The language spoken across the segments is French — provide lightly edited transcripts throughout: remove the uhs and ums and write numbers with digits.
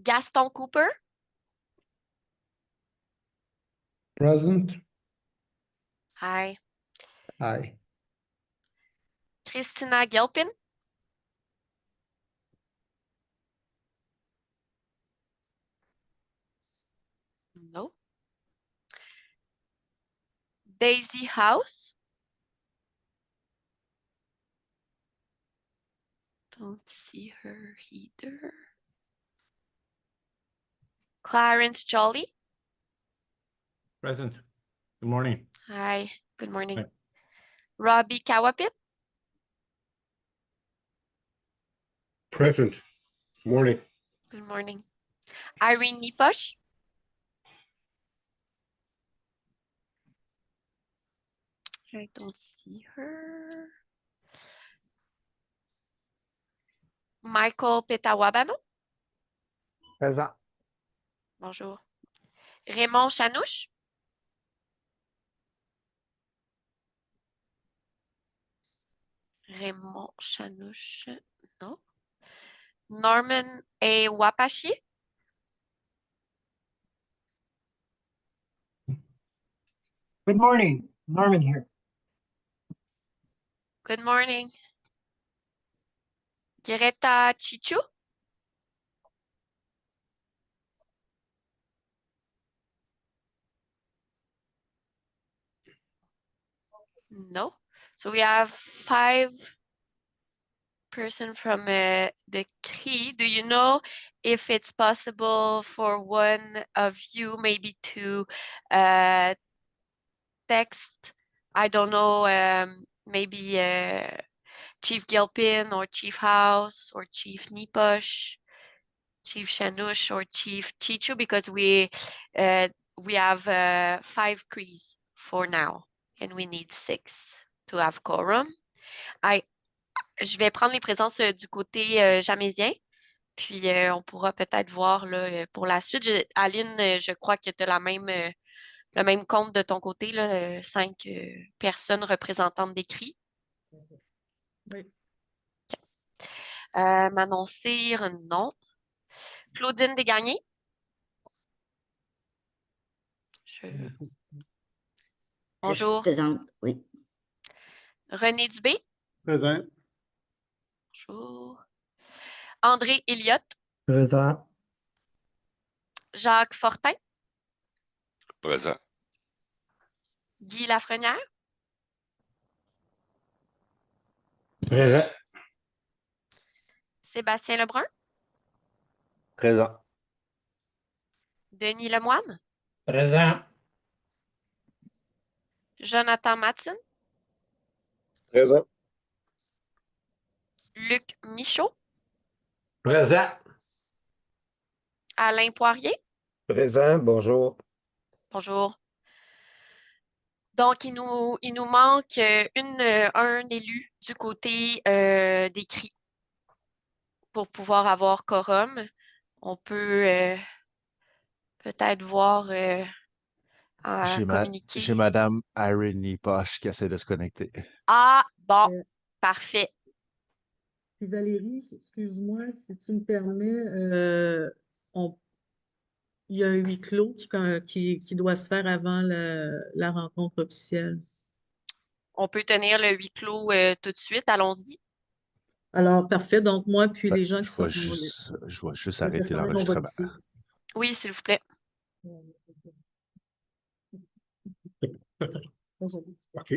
Gaston Cooper, Present. hi. Aye. Christina Gilpin, no. Daisy House, don't see her either. Clarence Jolly, Present. Good morning. hi, good morning. Hi. Robbie Kawapit, Present. Morning. good morning. Irene Niposh, I don't see her. Michael Petawabano, Présent. bonjour. Raymond Chanouche, Raymond Chanouche, non. Norman A. Wapashi, Good morning. Norman here. good morning. Greta Chichu, no. So we have 5 person from the CRI. Do you know if it's possible for one of you maybe to text, I don't know, maybe Chief Gilpin or Chief House or Chief Niposh, Chief Chanouche or Chief Chichu, because we have 5 CRIs for now and we need 6 to have quorum. Je vais prendre les présences du côté jamaisien, puis on pourra peut-être voir là, pour la suite. Aline, je crois que tu as le même compte de ton côté, là, 5 personnes représentantes des CRI. Oui. Manon Cyr, non. Claudine Desgagnés. Bonjour. Présente, oui. René Dubé. Présent. Bonjour. André Elliott. Présent. Jacques Fortin. Présent. Guy Lafrenière. Présent. Sébastien Lebrun. Présent. Denis Lemoine. Présent. Jonathan Matson. Présent. Luc Michaud. Présent. Alain Poirier. Présent, bonjour. Bonjour. Donc, il nous manque un élu du côté des CRI pour pouvoir avoir quorum. On peut peut-être voir à communiquer. J'ai Madame Irene Poche qui essaie de se connecter. Ah, bon, parfait. Puis Valérie, excuse-moi, si tu me permets, il y a un huis clos qui doit se faire avant la rencontre officielle. On peut tenir le huis clos tout de suite. Allons-y. Alors, parfait. Donc, moi, puis les gens qui sont... Je vais juste arrêter l'enregistrement. Oui, s'il vous plaît. OK.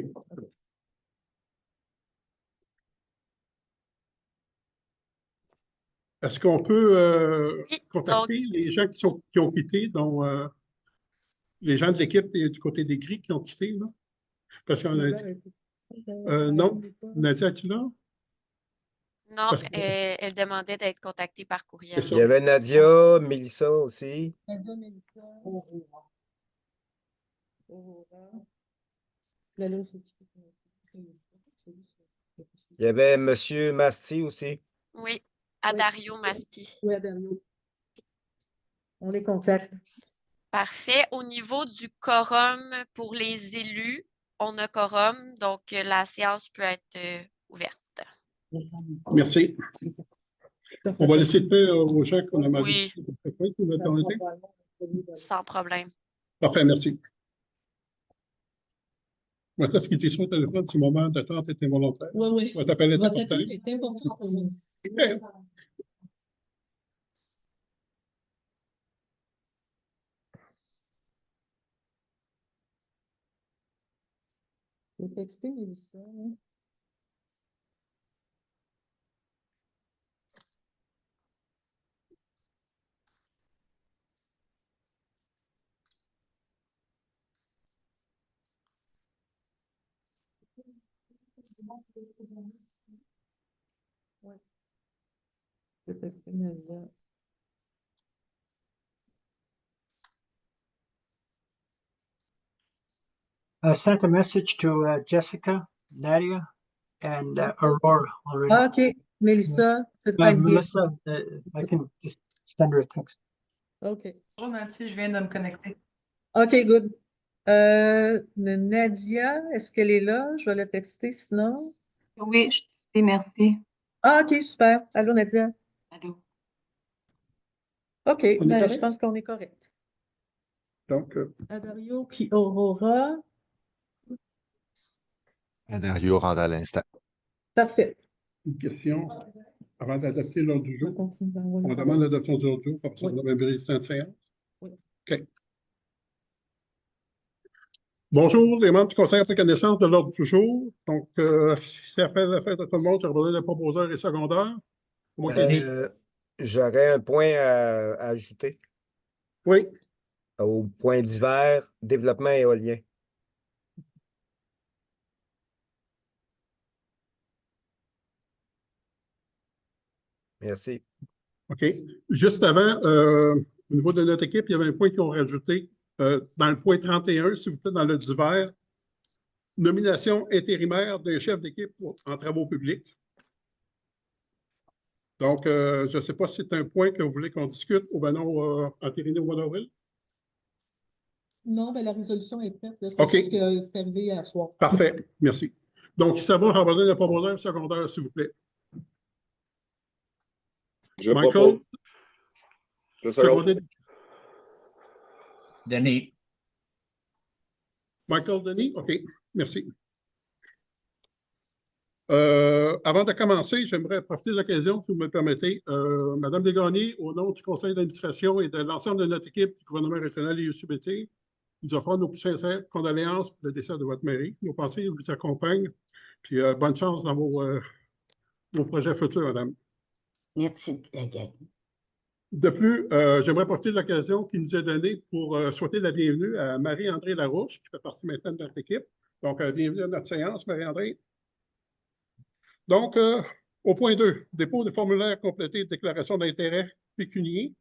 Est-ce qu'on peut Oui, contacter les gens qui ont quitté, dont les gens de l'équipe du côté des CRI qui ont quitté, là? Parce qu'on a dit... non, Nadia, es-tu là? Non, elle demandait d'être contactée par courriel. Il y avait Nadia, Mélissa aussi. Nadia, Mélissa. Il y avait Monsieur Masti aussi. Oui, Adario Masti. Oui, Adario. On les contacte. Parfait. Au niveau du quorum pour les élus, on a quorum, donc la séance peut être ouverte. Merci. On va laisser le temps aux gens qu'on a demandé. Oui. de Sans problème. Parfait, merci. Maintenant, ce qui dit sur le téléphone, ce moment d'attente est involontaire. Oui. Votre appel est Votre important. appel est important pour nous. Ok. Le texter, Mélissa. Oui. Le texter, Mélissa. I sent a message to Jessica, Nadia, and Aurora already. Ah, OK. Mélissa, c'est très bien. Melissa, I can just send her a text. OK. Bonjour Nancy, je viens de me connecter. OK, good. Nadia, est-ce qu'elle est là? Je vais la texter sinon. Oui, je te merci. Ah, OK, super. Allô, Nadia. Allô. OK, On est ben, correct? je pense qu'on est correct. Donc, Adario puis Aurora. Adario rentre à l'instant. Parfait. une question avant d'adopter l'ordre du On jour. continue. On demande l'adoption du ordre du jour, parce qu'on a un président de séance. Oui. OK. Bonjour, les membres du Conseil a pris connaissance de l'ordre du jour. Donc, si ça fait l'affaire de tout le monde, je redonne le proposeur et secondaire. Moi qui ai dit. J'aurais un point à ajouter Oui, au point divers, développement éolien. Merci. OK. Juste avant, au niveau de notre équipe, il y avait un point qu'ils ont rajouté dans le point 31, s'il vous plaît, dans le divers. Nomination intérimaire d'un chef d'équipe en travaux publics. Donc, je ne sais pas si c'est un point que vous voulez qu'on discute ou ben non, entériné au mois d'avril. Non, ben la résolution est prête. C'est OK. juste que c'est arrivé hier soir. Parfait. Merci. Donc, si ça va, j'en redonne le proposeur secondaire, s'il vous plaît. Je Michael, propose. Le second. secondé. Denis. Michael Denis? OK. Merci. Avant de commencer, j'aimerais profiter de l'occasion, si vous me le permettez. Madame Desgagnés, au nom du conseil d'administration et de l'ensemble de notre équipe du gouvernement régional et USUBT, nous offrons nos plus sincères condoléances pour le décès de votre mari. Nos pensées vous accompagnent. Puis bonne chance dans vos projets futurs, madame. Merci, Gaëlle. De plus, j'aimerais profiter de l'occasion qui nous est donnée pour souhaiter la bienvenue à Marie-André Larouche, qui fait partie maintenant de notre équipe. Donc, bienvenue à notre séance, Marie-André. Donc, au point 2, dépôt de formulaire complété de déclaration d'intérêt pécunier.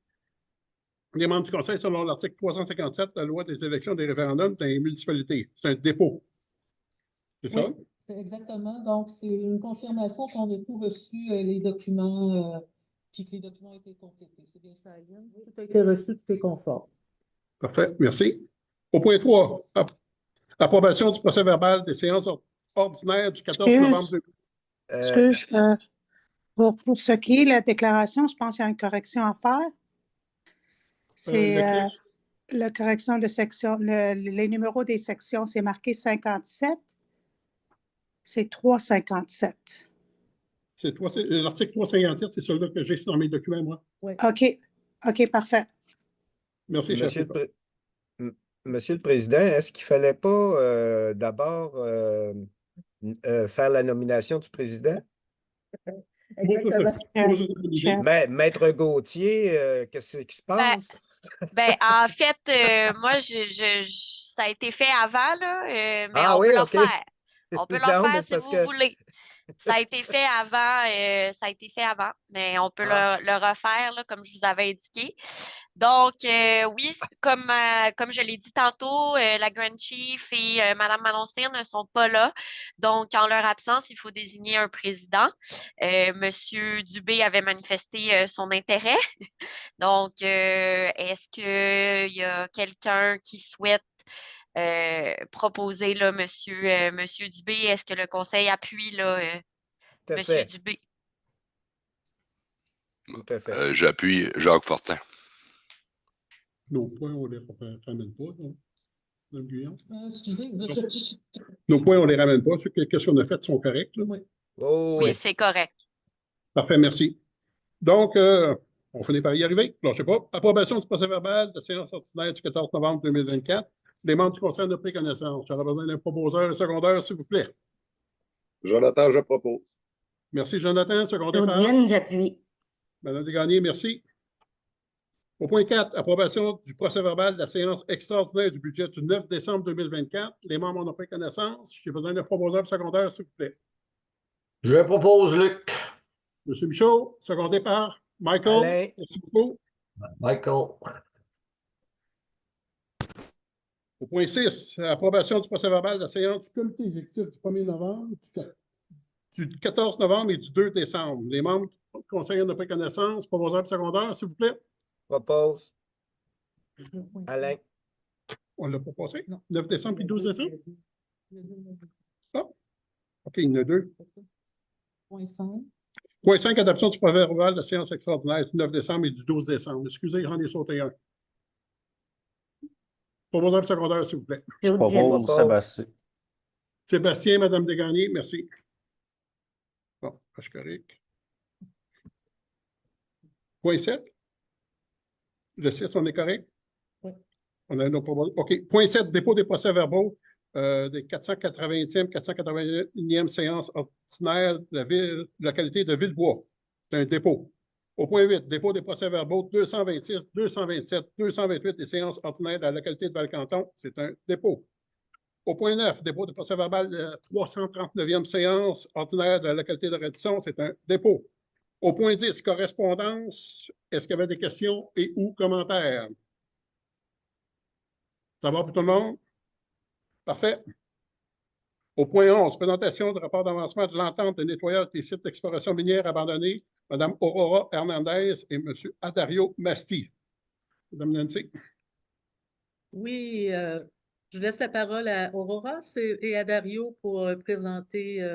Les membres du Conseil, selon l'article 357 de la loi des élections des référendums dans les municipalités. C'est un dépôt. C'est ça? Oui, c'est exactement. Donc, c'est une confirmation qu'on a tout reçu les documents, puis que les documents ont été complétés. C'est bien ça, Aline? Tout a été reçu, tout est conforme. Parfait, merci. Au point 3, approbation du procès verbal des séances ordinaires du 14 novembre 2020. Excuse, pour ce qui est la déclaration, je pense qu'il y a une correction à faire. C'est la correction de section, les numéros des sections, c'est marqué 57, c'est 357. L'article 357, c'est celui-là que j'ai dans mes documents, moi. Oui. OK, parfait. Merci, chef. Monsieur le Président, est-ce qu'il ne fallait pas d'abord faire la nomination du président? Exactement. Maître Gauthier, qu'est-ce qui se passe? En fait, moi, ça a été fait avant, là, mais on peut le refaire. On peut le refaire si vous voulez. Ça a été fait avant, mais on peut le refaire, là, comme je vous avais indiqué. Donc, oui, comme je l'ai dit tantôt, la Grand Chief et Mme Manon-Cyr ne sont pas là. Donc, en leur absence, il faut désigner un président. Monsieur Dubé avait manifesté son intérêt. Donc, est-ce qu'il y a quelqu'un qui souhaite proposer là, Monsieur Dubé? Est-ce que le conseil appuie là, Monsieur Dubé? Tout à fait. J'appuie Jacques Fortin. Nos points, on les ramène pas, non? Mme Guyon? Excusez, Nos points, on les ramène pas. Qu'est-ce qu'on a fait sont corrects, là? oui. Oh, Oui, oui. c'est correct. Parfait, merci. Donc, on finit par y arriver. Alors, je sais pas. Approbation du procès-verbal de la séance ordinaire du 14 novembre 2024. Les membres du conseil ont pris connaissance. J'aurais besoin d'un proposeur et secondeur, s'il vous plaît. Jonathan, je propose. Merci, Jonathan. Secondé par Claudienne, j'appuie. Mme Desgagnés, merci. Au point 4, approbation du procès-verbal de la séance extraordinaire du budget du 9 décembre 2024. Les membres en ont pris connaissance. J'ai besoin d'un proposeur secondaire, s'il vous plaît. Je propose Luc. M. Michaud, secondé par Michael. Alain. Merci beaucoup. Michael. Au point 6, approbation du procès-verbal de la séance du comité exécutif du 1er novembre, du 14 novembre et du 2 décembre. Les membres du conseil en ont pris connaissance. Proposeur secondaire, s'il vous plaît. Propose. Alain. On ne l'a pas passé? Non. 9 décembre et 12 décembre? Ah, OK, il y en a deux. Point 5. Point 5, adoption du procès-verbal de la séance extraordinaire du 9 décembre et du 12 décembre. Excusez, j'en ai sauté un. Proposeur secondaire, s'il vous plaît. Je propose Sébastien. Sébastien, Mme Desgagnés, merci. Bon, je suis correct. Point 7. Le 6, on est correct? Oui. On a nos propositions. OK. Point 7, dépôt des procès-verbaux des 480e, 481e séances ordinaires de la localité de Villebois. C'est un dépôt. Au point 8, dépôt des procès-verbaux 226, 227, 228 des séances ordinaires de la localité de Valcanton. C'est un dépôt. Au point 9, dépôt de procès-verbal de la 339e séance ordinaire de la localité de Radisson. C'est un dépôt. Au point 10, correspondance. Est-ce qu'il y avait des questions et ou commentaires? Ça va pour tout le monde? Parfait. Au point 11, présentation du rapport d'avancement de l'entente de nettoyage des sites d'exploration minière abandonnés, Mme Aurora Hernandez et M. Adario Masti. Mme Nancy. Oui, je laisse la parole à Aurora et à Dario pour présenter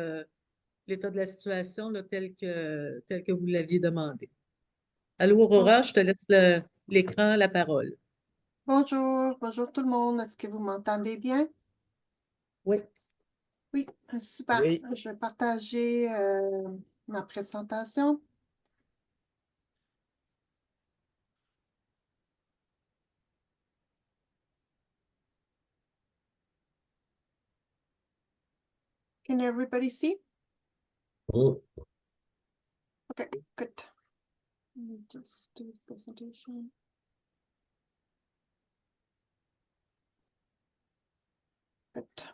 l'état de la situation là, tel que vous l'aviez demandé. Allô, Aurora, je te laisse l'écran, la parole. Bonjour, bonjour tout le monde. Est-ce que vous m'entendez bien? Oui. Oui, super. Oui. Je vais partager ma présentation. Can everybody see? Oh. Okay, good. Let me just do this presentation. Good.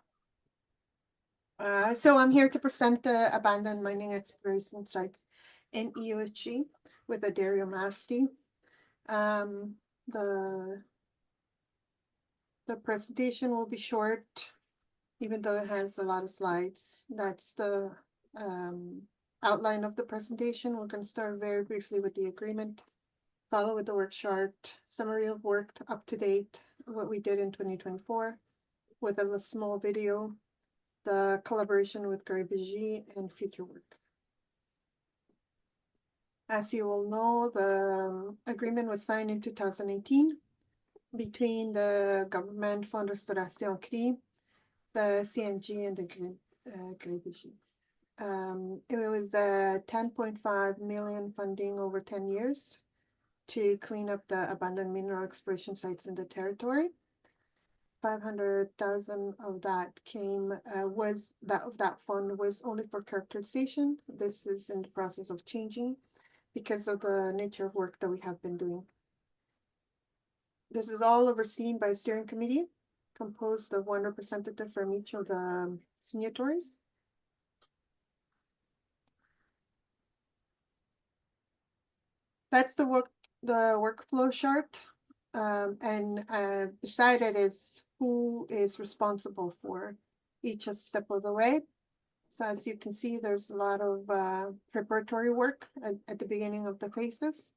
So I'm here to present the abandoned mining exploration sites in EUSG with Adario Masti. The presentation will be short, even though it has a lot of slides. That's the outline of the presentation. We're going to start very briefly with the agreement, follow with the work chart, summary of work up to date, what we did in 2024, with a small video, the collaboration with Gray Vigie, and future work. As you all know, the agreement was signed in 2018 between the government, Fonds de Restauration CRI, the CNG, and the Gray Vigie. It was 10.5 million funding over 10 years to clean up the abandoned mineral exploration sites in the territory. 500,000 of that that fund was only for characterization. This is in the process of changing because of the nature of work that we have been doing. This is all overseen by a steering committee composed of one representative from each of the signatories. That's the workflow chart. And beside it is who is responsible for each step of the way. So as you can see, there's a lot of preparatory work at the beginning of the phases.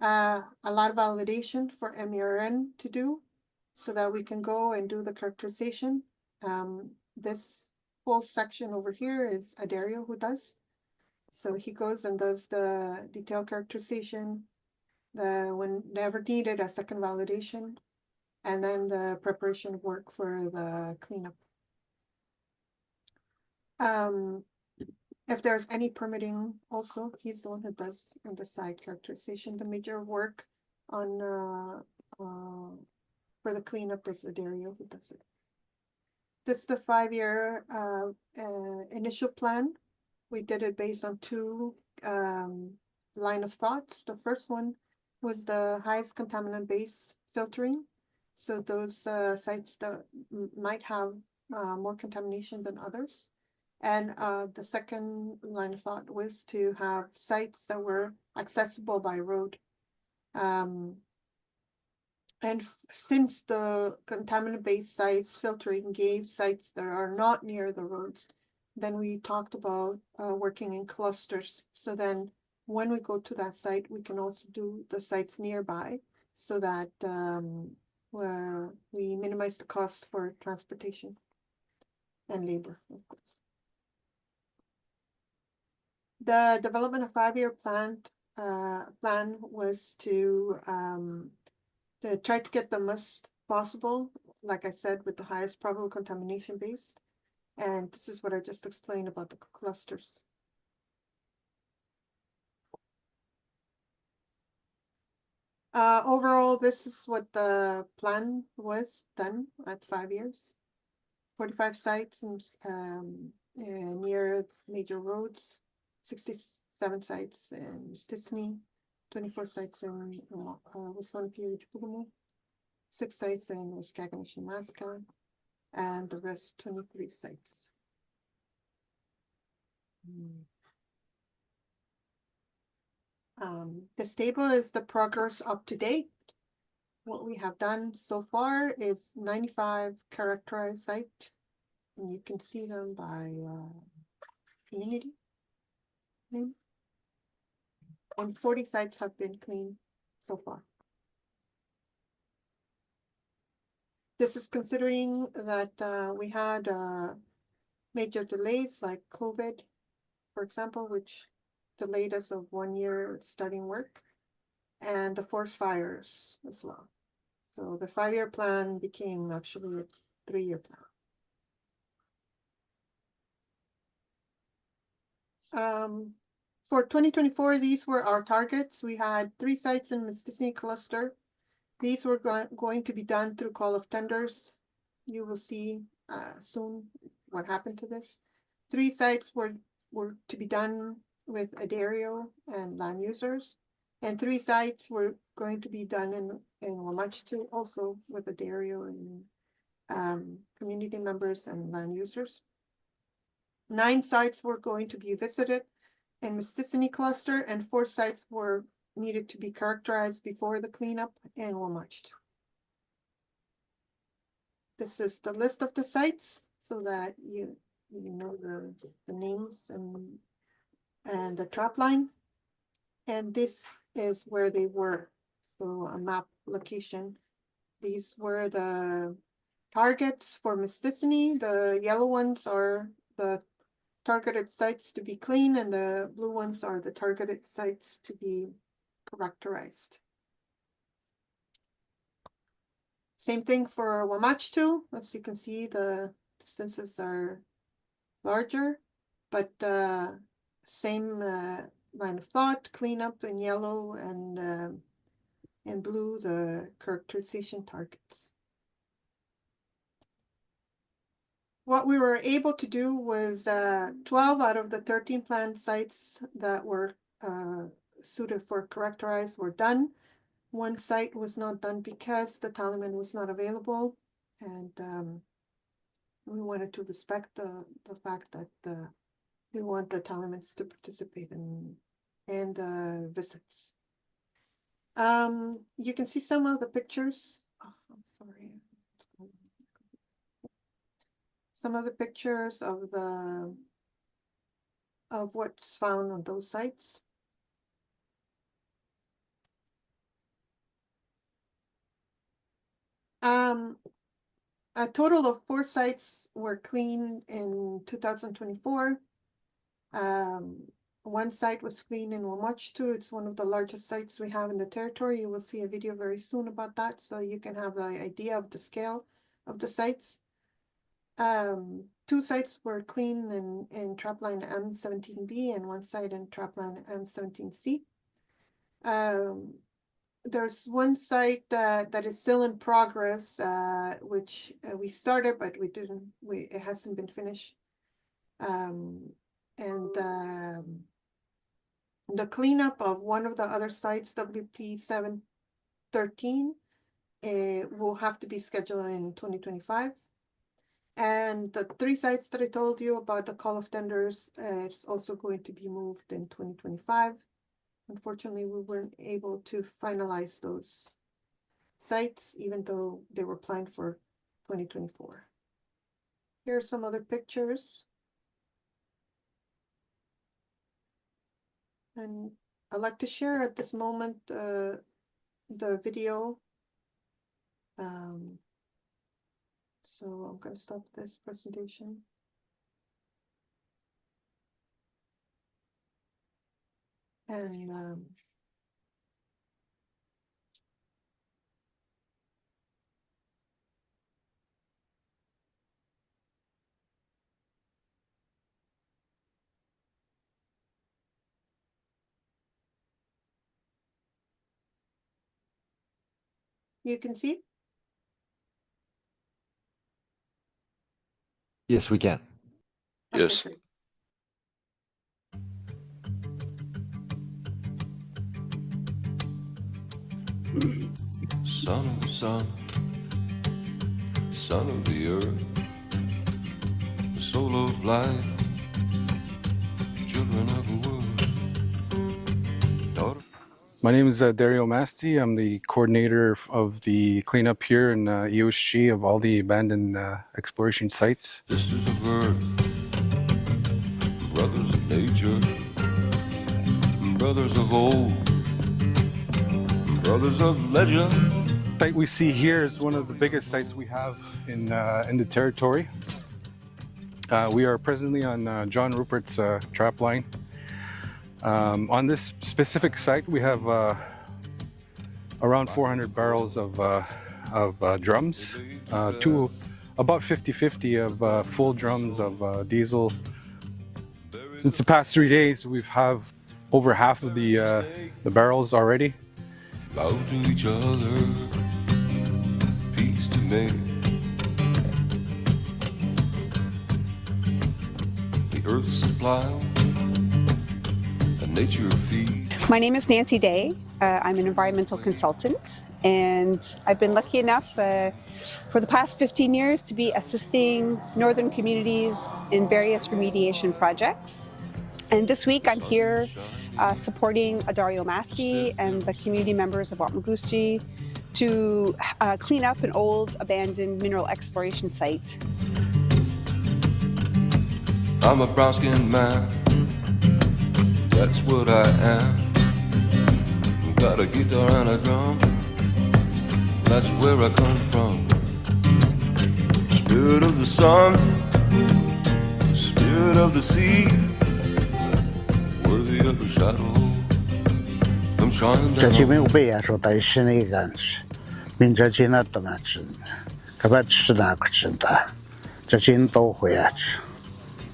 A lot of validation for MERN to do so that we can go and do the characterization. This whole section over here is Adario who does. So he goes and does the detailed characterization, whenever needed, a second validation, and then the preparation of work for the cleanup. If there's any permitting, also, he's the one who does on the side characterization. The major work on for the cleanup is Addario who does it. This is the 5-year initial plan. We did it based on two line of thoughts. The first one was the highest contaminant base filtering. So those sites that might have more contamination than others. And the second line of thought was to have sites that were accessible by road. And since the contaminant-based sites filtering gave sites that are not near the roads, then we talked about working in clusters. So then when we go to that site, we can also do the sites nearby so that we minimize the cost for transportation and labor, of course. The development of 5-year plan was to try to get the most possible, like I said, with the highest probable contamination base. And this is what I just explained about the clusters. Overall, this is what the plan was done at 5 years. 45 sites near major roads, 67 sites in Mistissini, 24 sites in Wisconsin, 6 sites in Waskaganish and Masca, and the rest 23 sites. This table is the progress up to date. What we have done so far is 95 characterized sites, and you can see them by community name. And 40 sites have been cleaned so far. This is considering that we had major delays like COVID, for example, which delayed us of 1 year starting work, and the forest fires as well. So the 5-year plan became actually a 3-year plan. For 2024, these were our targets. We had 3 sites in Mistissini cluster. These were going to be done through call of tenders. You will see soon what happened to this. 3 sites were to be done with Addario and land users, and 3 sites were going to be done in Wamachtu also with Addario and community members and land users. 9 sites were going to be visited in Mistissini cluster, and 4 sites were needed to be characterized before the cleanup in Wamachtu. This is the list of the sites so that you know the names and the trap line. And this is where they were. So a map location. These were the targets for Mistissini. The yellow ones are the targeted sites to be clean, and the blue ones are the targeted sites to be characterized. Same thing for Wamachtu. As you can see, the distances are larger, but same line of thought, cleanup in yellow, and in blue, the characterization targets. What we were able to do was 12 out of the 13 planned sites that were suited for characterized were done. 1 site was not done because the Talaman was not available, and we wanted to respect the fact that we want the Talamans to participate in visits. You can see some of the pictures. Oh, I'm sorry. Some of the pictures of what's found on those sites. A total of 4 sites were cleaned in 2024. one site was cleaned in Wamachtu. It's one of the largest sites we have in the territory. You will see a video very soon about that, so you can have the idea of the scale of the sites. 2 sites were cleaned in Trapline M17B and 1 site in Trapline M17C. There's 1 site that is still in progress, which we started, but it hasn't been finished. The cleanup of one of the other sites, WP 713, will have to be scheduled in 2025. And the 3 sites that I told you about the call of tenders is also going to be moved in 2025. Unfortunately, we weren't able to finalize those sites, even though they were planned for 2024. Here are some other pictures. And I'd like to share at this moment the video. So I'm going to stop this presentation. And you can see? Yes, we can. Okay, Yes. great. Son of the sun, son of the earth, the soul of life, children of the world. Daughter. My name is Dario Masti. I'm the coordinator of the cleanup here in EOSG of all the abandoned exploration sites. Sisters of earth, brothers of nature, brothers of old, brothers of legend. The site we see here is one of the biggest sites we have in the territory. We are presently on John Rupert's trap line. On this specific site, we have around 400 barrels of drums, about 50-50 of full drums of diesel. Since the past 3 days, we've have over half of the barrels already. Bow to each other, peace to make. The earth supplies, and nature feeds. My name is Nancy Day. I'm an environmental consultant, and I've been lucky enough for the past 15 years to be assisting northern communities in various remediation projects. And this week I'm here supporting Dario Masti and the community members of Wapmagoosty to clean up an old abandoned mineral exploration site. I'm a brown-skinned man, that's what I am. Got a guitar and a drum, that's where I come from. Spirit of the sun, spirit of the sea, worthy of the shadow, come shine down. 자지면 우베야로 다시네 간시 민자지나 떠나진 가바치나 그친다 자진도 호야지.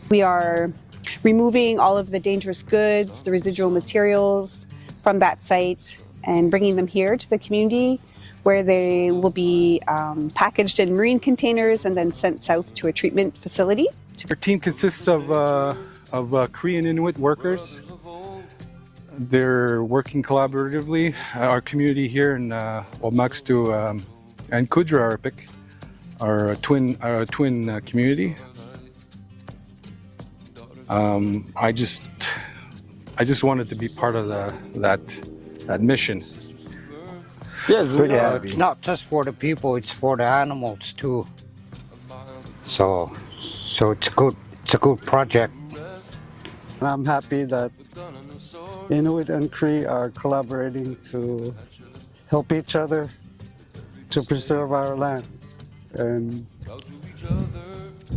We are removing all of the dangerous goods, the residual materials from that site and bringing them here to the community where they will be packaged in marine containers and then sent south to a treatment facility. Our team consists of Korean Inuit workers. They're working collaboratively. Our community here in Wapmagoosty and Kudra Arpik are a twin community. I just wanted to be part of that mission. Yes, it's not just for the people; it's for the animals too. So it's good. It's a good project. I'm happy that Inuit and Cree are collaborating to help each other to preserve our land, and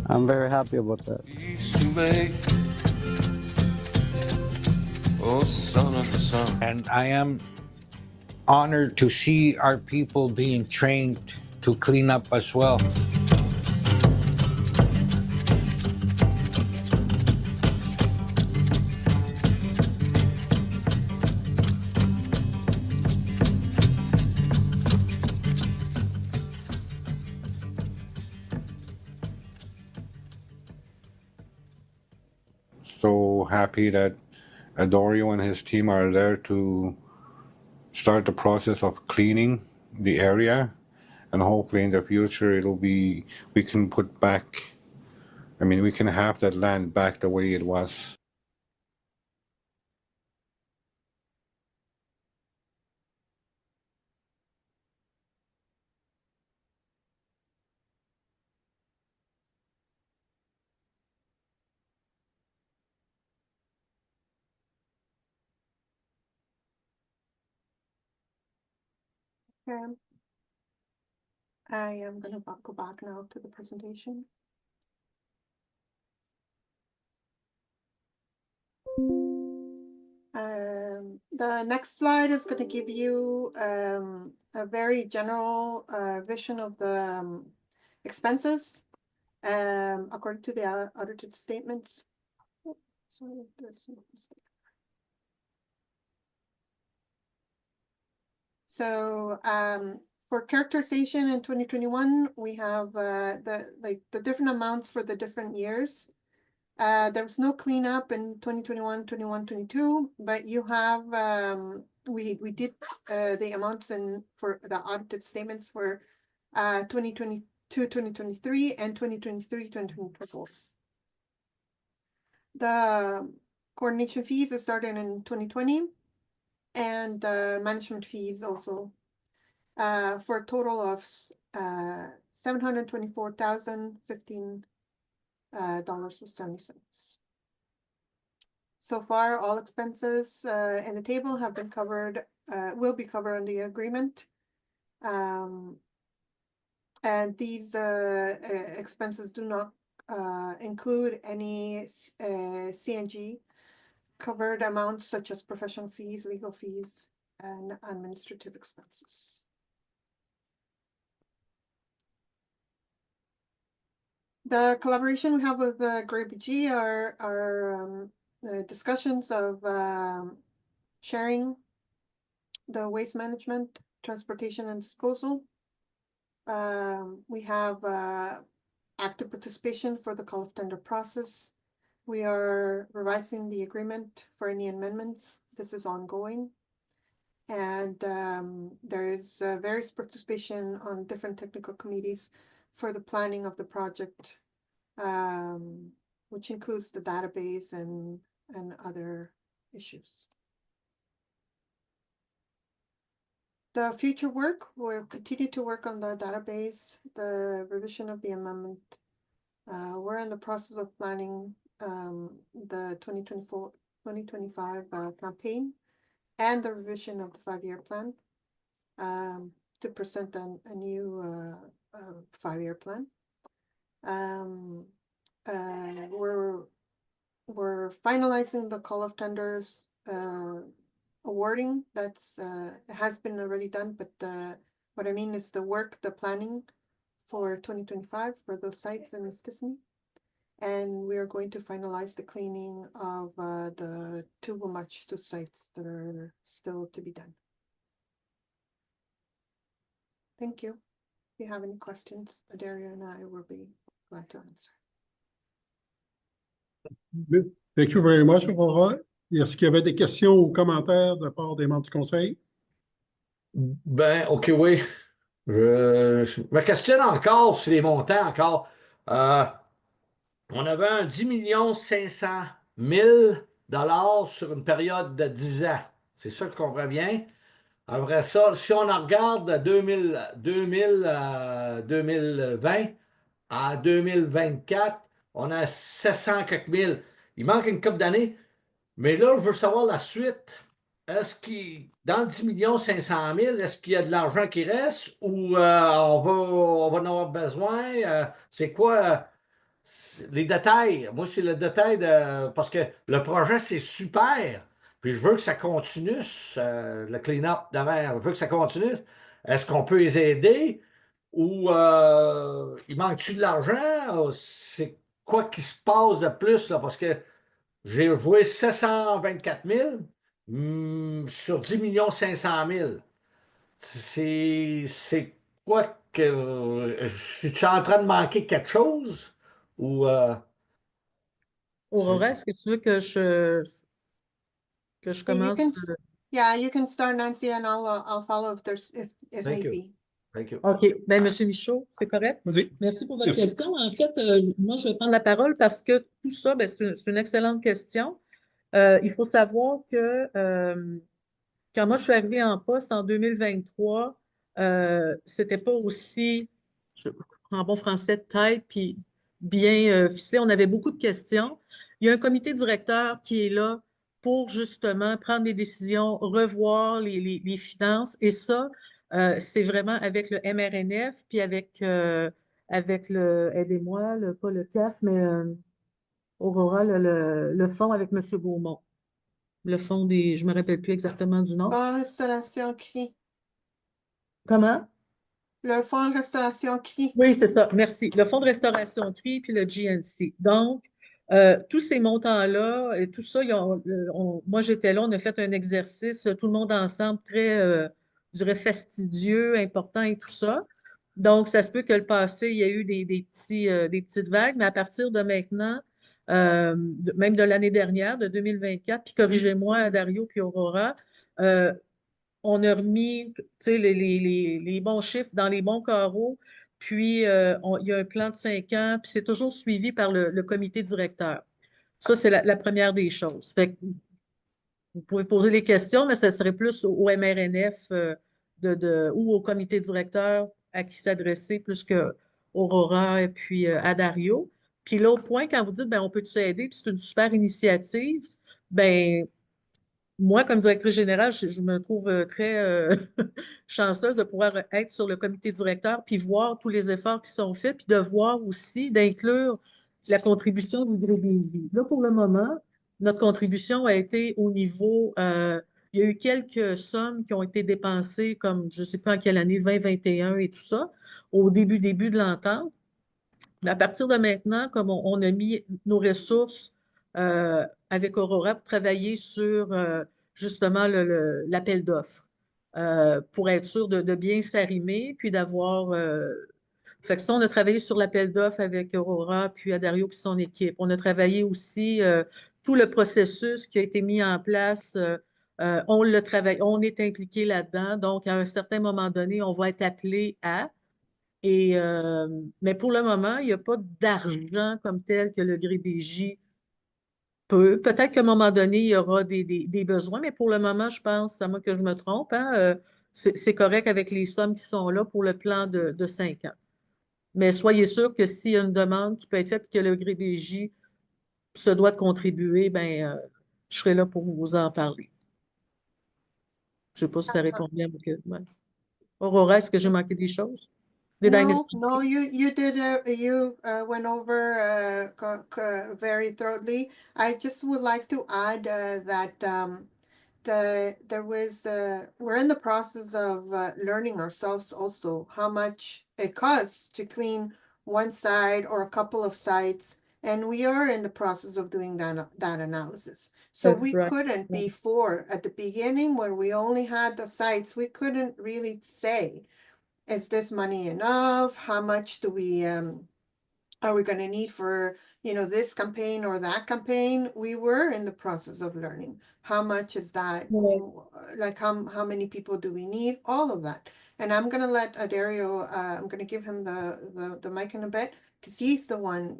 I'm very happy about that. oh son of the sun. And I am honored to see our people being trained to clean up as well. So happy that Adorio and his team are there to start the process of cleaning the area, and hopefully in the future we can put back, we can have that land back the way it was. Okay. I am going to go back now to the presentation. The next slide is going to give you a very general vision of the expenses according to the audited statements. Oh, sorry, there's a mistake. So for characterization in 2021, we have the different amounts for the different years. There was no cleanup in 2021, 21, 22, but you have, we did the amounts for the audited statements for 2022, 2023, and 2023, 2024. The coordination fees started in 2020, and management fees also for a total of $724,015 with 70 cents. So far, all expenses in the table have been covered, will be covered in the agreement. And these expenses do not include any CNG covered amounts such as professional fees, legal fees, and administrative expenses. The collaboration we have with Gray BG are discussions of sharing the waste management, transportation, and disposal. We have active participation for the call of tender process. We are revising the agreement for any amendments. This is ongoing. And there is various participation on different technical committees for the planning of the project, which includes the database and other issues. The future work will continue to work on the database, the revision of the amendment. We're in the process of planning the 2024-2025 campaign and the revision of the 5-year plan to present a new 5-year plan. We're finalizing the call of tenders awarding. That's has been already done, but what I mean is the work, the planning for 2025 for those sites in Mistassini. And we are going to finalize the cleaning of the 2 Wamachtu sites that are still to be done. Thank you. If you have any questions, Adaria and I will be glad to answer. Thank you very much, Aurora. Est-ce qu'il y avait des questions ou commentaires de part des membres du conseil? Ben, OK, oui. Je me questionne encore sur les montants encore. On avait un 10 500 000 sur une période de 10 ans. C'est ça que je comprends bien. Après ça, si on en regarde 2020 à 2024, on a 700 quelques mille. Il manque une couple d'années. Mais là, je veux savoir la suite. Est-ce qu'il, dans le 10 500 000, est-ce qu'il y a de l'argent qui reste ou on va en avoir besoin? C'est quoi les détails? Moi, c'est le détail de. Parce que le projet, c'est super, puis je veux que ça continue, le clean-up de mer, je veux que ça continue. Est-ce qu'on peut les aider ou il manque-tu de l'argent? C'est quoi qui se passe de plus là? Parce que j'ai joué 724 000 sur 10 500 000. C'est quoi que. Suis-tu en train de manquer quelque chose? Ou. Aurora, est-ce que tu veux que je Yeah, you commence? can, yeah, you can start, Nancy, and I'll follow if there's, if Thank need you. be. Thank you. OK. Ben, M. Michaud, c'est correct? Vas-y. Merci pour votre Merci. question. En fait, moi, je vais prendre la parole parce que tout ça, ben, c'est une excellente question. Il faut savoir que quand moi, je suis arrivée en poste en 2023, c'était pas aussi, en bon français, de tête, puis bien ficelé. On avait beaucoup de questions. Il y a un comité directeur qui est là pour justement prendre des décisions, revoir les finances. Et ça, c'est vraiment avec le MRNF, puis avec le, aidez-moi, pas le CAF, mais Aurora, le fonds avec M. Beaumont. Le fonds des, je me rappelle plus exactement du nom. Fonds Restauration CRI. Comment? Le Fonds de Restauration CRI. Oui, c'est ça. Merci. Le Fonds de restauration CRI puis le GNC. Donc, tous ces montants-là et tout ça, moi j'étais là, on a fait un exercice, tout le monde ensemble, très, je dirais, fastidieux, important et tout ça. Donc, ça se peut que le passé, il y a eu des petites vagues, mais à partir de maintenant, même de l'année dernière, de 2024, puis corrigez-moi, Dario puis Aurora, on a remis les bons chiffres dans les bons carreaux, puis il y a un plan de 5 ans, puis c'est toujours suivi par le comité directeur. Ça, c'est la première des choses. Fait que vous pouvez poser les questions, mais ça serait plus au MRNF ou au comité directeur à qui s'adresser plus que Aurora et puis à Dario. Puis l'autre point, quand vous dites, ben, on peut s'aider, puis c'est une super initiative, ben, moi, comme directrice générale, je me trouve très chanceuse de pouvoir être sur le comité directeur, puis voir tous les efforts qui sont faits, puis de voir aussi, d'inclure la contribution du GBJ. Là, pour le moment, notre contribution a été au niveau, il y a eu quelques sommes qui ont été dépensées, comme je ne sais pas en quelle année, 2021 et tout ça, au début de l'entente. Mais à partir de maintenant, comme on a mis nos ressources avec Aurora pour travailler sur justement l'appel d'offres pour être sûr de bien s'arrimer, puis d'avoir... Fait que ça, on a travaillé sur l'appel d'offres avec Aurora, puis Dario puis son équipe. On a travaillé aussi tout le processus qui a été mis en place. On le travaille, on est impliqué là-dedans. Donc, à un certain moment donné, on va être appelé à... mais pour le moment, il n'y a pas d'argent comme tel que le GRIBJ peut. Peut-être qu'à un moment donné, il y aura des besoins, mais pour le moment, je pense, à moins que je me trompe, hein, c'est correct avec les sommes qui sont là pour le plan de 5 ans. Mais soyez sûr que s'il y a une demande qui peut être faite et que le GRIBJ se doit de contribuer, ben, je serai là pour vous en parler. Je ne sais pas si ça répond bien. Ouais. Aurora, est-ce que j'ai manqué des choses? No, you did. You went over very thoroughly. I just would like to add that we're in the process of learning ourselves also how much it costs to clean one side or a couple of sites, and we are in the process of doing that analysis. So That's we right. couldn't before, at the beginning when we only had the sites, we couldn't really say, is this money enough? How much do we are we going to need for this campaign or that campaign? We were in the process of learning how much is that, like how many people do we need, all of that. And I'm going to let Dario, I'm going to give him the mic in a bit, because he's the one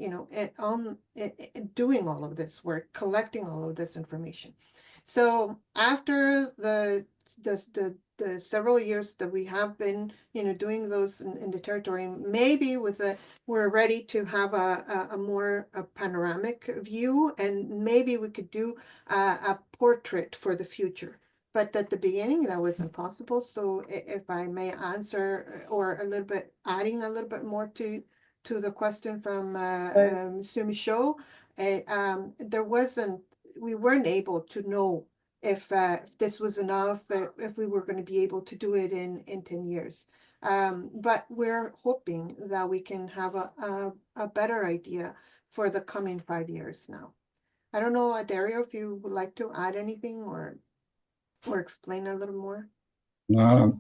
doing all of this work, collecting all of this information. So after the several years that we have been, doing those in the territory, maybe we're ready to have a more panoramic view, and maybe we could do a portrait for the future. But at the beginning, that was impossible. So if I may answer, or adding a little bit more to the question from Monsieur Michaud, we weren't able to know if this was enough, if we were going to be able to do it in 10 years. But we're hoping that we can have a better idea for the coming 5 years now. I don't know, Dario, if you would like to add anything or explain a little more. I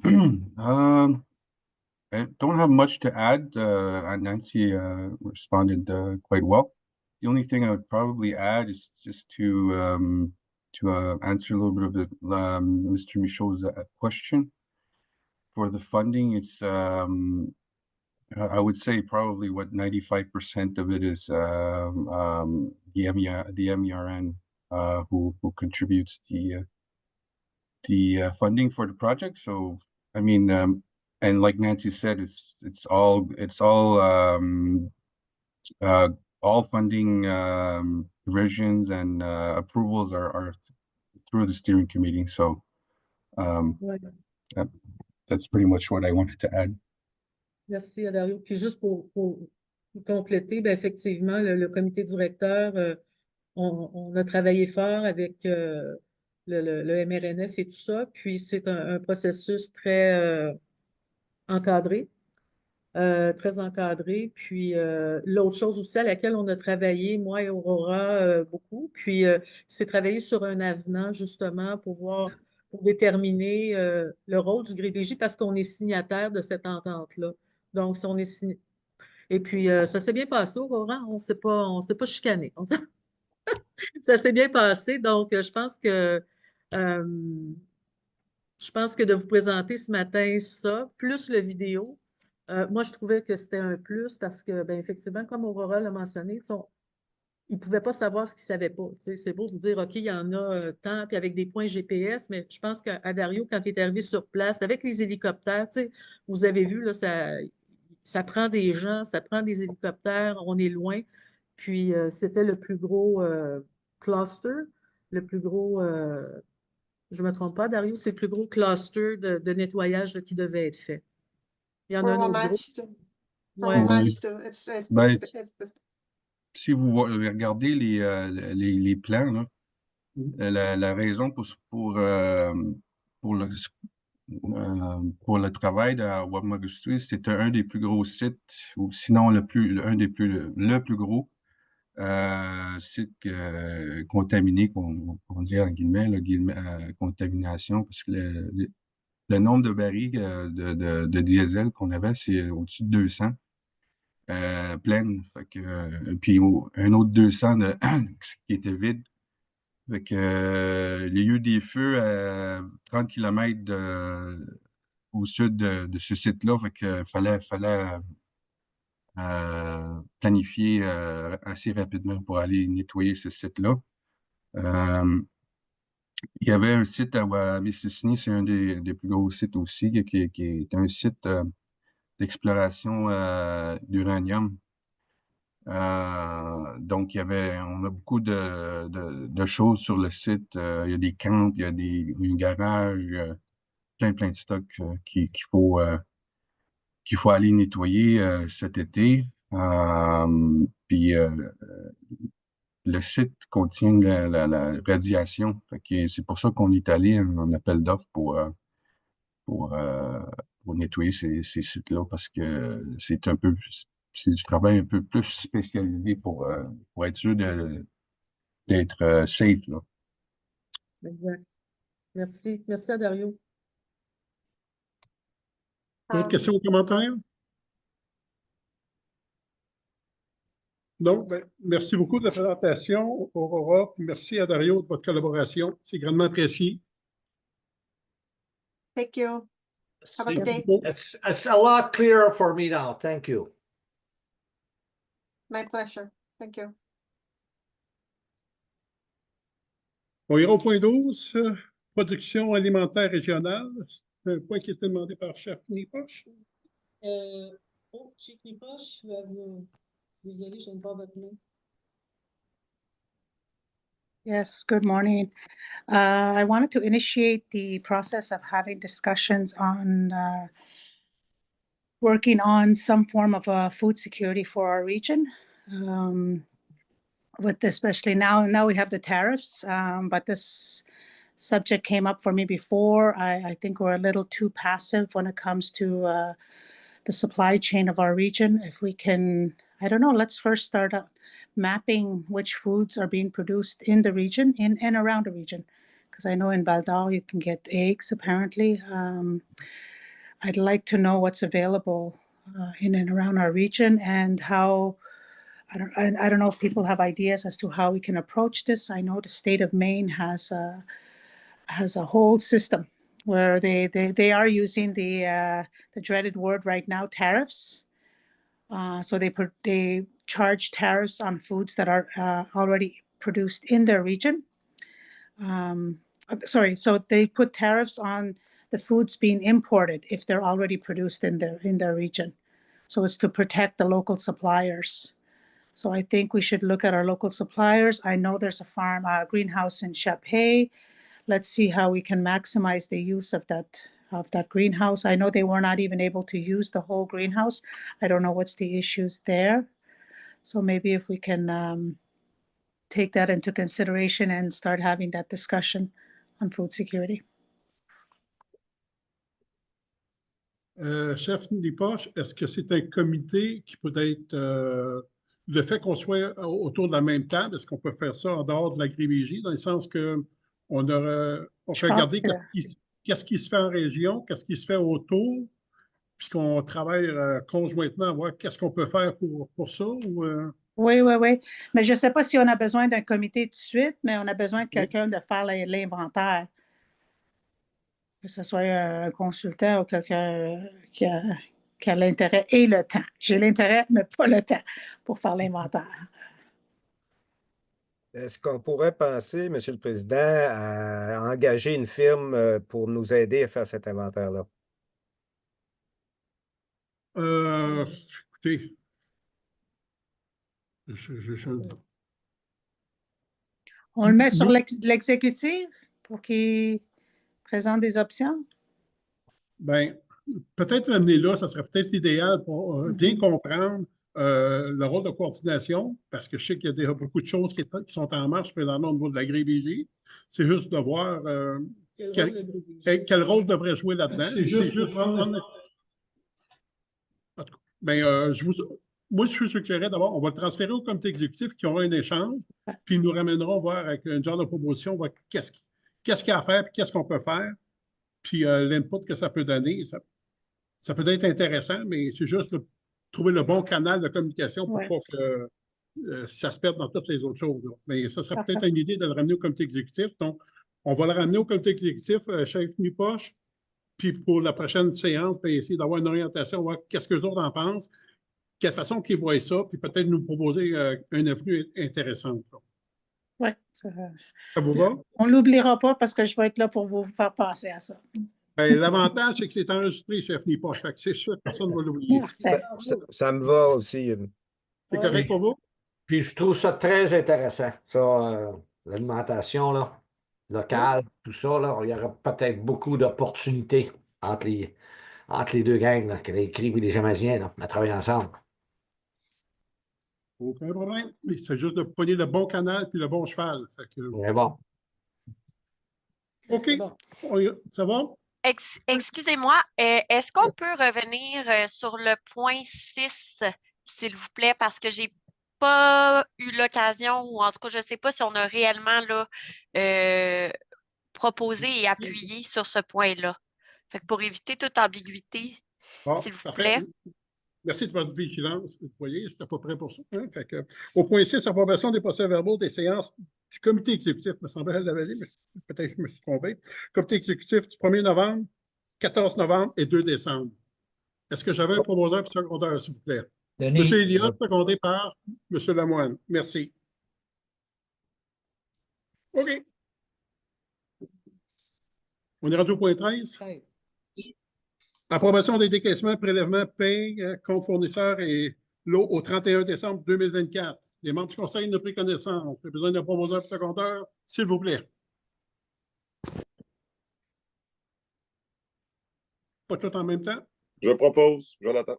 don't have much to add. Nancy responded quite well. The only thing I would probably add is just to answer a little bit of the Mr. Michaud's question. For the funding, it's I would say probably 95% of it is the MERN who contributes the funding for the project. So I mean, and like Nancy said, it's all funding provisions and approvals are through the steering committee. So that's pretty much what I wanted to add. Merci, Dario. Puis juste pour compléter, ben effectivement, le comité directeur, on a travaillé fort avec le MRNF et tout ça. Puis c'est un processus très encadré. Très encadré. Puis l'autre chose aussi à laquelle on a travaillé, moi et Aurora, beaucoup, puis c'est travailler sur un avenant justement pour déterminer le rôle du GRIPJ parce qu'on est signataire de cette entente-là. Donc, si on est et puis ça s'est bien passé, Aurora, on s'est pas chicané. Ça s'est bien passé, donc je pense que de vous présenter ce matin ça, plus le vidéo, moi, je trouvais que c'était un plus parce que, ben, effectivement, comme Aurora l'a mentionné, ils ne pouvaient pas savoir ce qu'ils ne savaient pas. C'est beau de dire, OK, il y en a tant, puis avec des points GPS, mais je pense qu'à Dario, quand il est arrivé sur place, avec les hélicoptères, vous avez vu, là, ça prend des gens, ça prend des hélicoptères, on est loin. Puis, c'était le plus gros cluster, le plus gros, je ne me trompe pas, Dario, c'est le plus gros cluster de nettoyage qui devait être fait. Il y en a un autre gros. Si vous regardez les plans, là, la raison pour le travail à Wamagustu, c'était un des plus gros sites, ou sinon le plus gros site contaminé, on dit en guillemets, contamination, parce que le nombre de barils de diesel qu'on avait, c'est au-dessus de 200 pleines. Fait que, puis un autre 200 qui était vide. Fait que, il y a eu des feux à 30 km au sud de ce site-là. Fait que fallait planifier assez rapidement pour aller nettoyer ce site-là. Il y avait un site à Mississini, c'est un des plus gros sites aussi, qui est un site d'exploration d'uranium. Donc, on a beaucoup de choses sur le site. Il y a des camps, il y a un garage, plein de stocks qu'il faut aller nettoyer cet été. Puis le site contient la radiation. Fait que c'est pour ça qu'on est allé en appel d'offres pour nettoyer ces sites-là, parce que c'est du travail un peu plus spécialisé pour être sûr d'être safe, là. Exact. Merci. Merci à Dario. D'autres questions ou commentaires? Donc, merci beaucoup de la présentation, Aurora. Merci à Dario de votre collaboration. C'est grandement apprécié. Thank you. Have a good day. It's a lot clearer for me now. Thank you. My pleasure. Thank you. On ira au point 12, production alimentaire régionale. C'est un point qui a été demandé par Chef Nipoche. Chef Nipoche, désolé, je n'aime pas votre nom. Yes, good morning. I wanted to initiate the process of having discussions on working on some form of food security for our region. With especially now we have the tariffs, but this subject came up for me before. I think we're a little too passive when it comes to the supply chain of our region. If we can, I don't know, let's first start out mapping which foods are being produced in the region, in and around the region. Because I know in Val d'Or you can get eggs, apparently. I'd like to know what's available in and around our region and how, I don't know if people have ideas as to how we can approach this. I know the state of Maine has a whole system where they are using the dreaded word right now, tariffs. So they charge tariffs on foods that are already produced in their region. So they put tariffs on the foods being imported if they're already produced in their region. So it's to protect the local suppliers. So I think we should look at our local suppliers. I know there's a greenhouse in Chapay. Let's see how we can maximize the use of that greenhouse. I know they were not even able to use the whole greenhouse. I don't know what's the issues there. So maybe if we can take that into consideration and start having that discussion on food security. Chef Nipoche, est-ce que c'est un comité qui peut être le fait qu'on soit autour de la même table, est-ce qu'on peut faire ça en dehors de l'agrivigie, dans le sens que on fait regarder qu'est-ce qui se fait en région, qu'est-ce qui se fait autour, puis qu'on travaille conjointement à voir qu'est-ce qu'on peut faire pour ça? Ou, Oui. Mais je ne sais pas si on a besoin d'un comité tout de suite, mais on a besoin de quelqu'un de faire l'inventaire. Que ce soit un consultant ou quelqu'un qui a l'intérêt et le temps. J'ai l'intérêt, mais pas le temps pour faire l'inventaire. Est-ce qu'on pourrait penser, M. le Président, à engager une firme pour nous aider à faire cet inventaire-là? Écoutez, on le met sur l'exécutif pour qu'il présente des options? Bien, peut-être l'amener là, ça serait peut-être l'idéal pour bien comprendre le rôle de coordination, parce que je sais qu'il y a déjà beaucoup de choses qui sont en marche présentement au niveau de l'agrivigie. C'est juste de voir quel rôle devrait jouer là-dedans. C'est juste moi, je suis suggéré d'abord, on va le transférer au comité exécutif qui aura un échange, puis ils nous ramèneront voir avec un genre de proposition, voir qu'est-ce qu'il y a à faire, puis qu'est-ce qu'on peut faire, puis l'input que ça peut donner. Ça peut être intéressant, mais c'est juste de trouver le bon canal de communication pour pas que ça se perde dans toutes les autres choses. Là. Mais ça serait peut-être une idée de le ramener au comité exécutif. Donc, on va le ramener au comité exécutif, chef Nipoche, puis pour la prochaine séance, bien, essayer d'avoir une orientation, voir qu'est-ce que les autres en pensent, quelle façon qu'ils voient ça, puis peut-être nous proposer une avenue intéressante. Oui. Ça vous va? On ne l'oubliera pas parce que je vais être là pour vous faire penser à ça. Ben, l'avantage, c'est que c'est enregistré, chef Nipoche. Fait que c'est sûr que personne ne va l'oublier. Ça me va aussi. C'est correct pour vous? Puis je trouve ça très intéressant, ça, l'alimentation là, locale, tout ça. Là, il y aura peut-être beaucoup d'opportunités entre les deux gangs, là, les Cris et les Jamaisiens, là, à travailler ensemble. Aucun problème. C'est juste de pogner le bon canal puis le bon cheval. Fait que... C'est bon. OK. Ça va? Excusez-moi, est-ce qu'on peut revenir sur le point 6, s'il vous plaît, parce que j'ai pas eu l'occasion, ou en tout cas, je ne sais pas si on a réellement là, proposé et appuyé sur ce point-là. Fait que pour éviter toute ambiguïté, s'il vous plaît. Merci de votre vigilance. Vous voyez, je n'étais pas prêt pour ça. Hein? Fait que, au point 6, approbation des procès-verbaux des séances du comité exécutif. Me semblait elle l'avait dit, mais peut-être que je me suis trompé. Comité exécutif du 1er novembre, 14 novembre et 2 décembre. Est-ce que j'avais un proposeur et secondeur, s'il vous plaît? M. Elliott, secondé par M. Lamoine. Merci. OK. On est rendu au point 13? Approbation des décaissements, prélèvements, paye, compte fournisseurs et lot au 31 décembre 2024. Les membres du Conseil n'ont pris connaissance. J'ai besoin d'un proposeur et secondeur, s'il vous plaît. Pas tout en même temps? Je propose, Jonathan.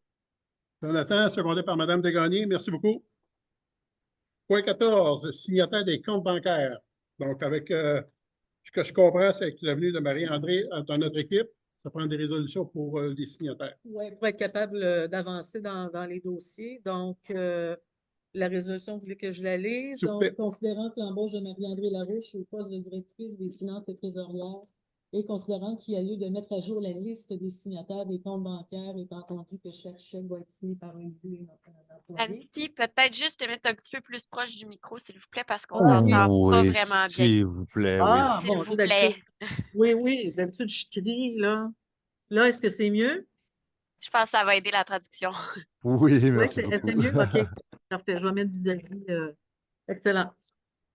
Jonathan, secondé par Mme Desgagnés. Merci beaucoup. Point 14, signataire des comptes bancaires. Donc, avec ce que je comprends, c'est que la venue de Marie-André dans notre équipe, ça prend des résolutions pour les signataires. Oui, pour être capable d'avancer dans les dossiers. Donc, la résolution, vous voulez que je la lise? S'il vous Donc, plaît. considérant que l'embauche de Marie-André Larouche au poste de directrice des finances et trésorières et considérant qu'il y a lieu de mettre à jour la liste des signataires des comptes bancaires, étant entendu que chaque chèque doit être signé par un élu et non par un employé. Nancy, peut-être juste te mettre un petit peu plus proche du micro, s'il vous plaît, parce qu'on Ah, t'entend pas Oui, vraiment bien. s'il vous plaît, oui. Ah, S'il bon, vous d'habitude. plaît. Oui, d'habitude, je crie, là. Là, est-ce que c'est mieux? Je pense que ça va aider la traduction. Oui, Oui, merci c'est beaucoup. mieux? OK. Parfait. Je vais mettre vis-à-vis. Excellent.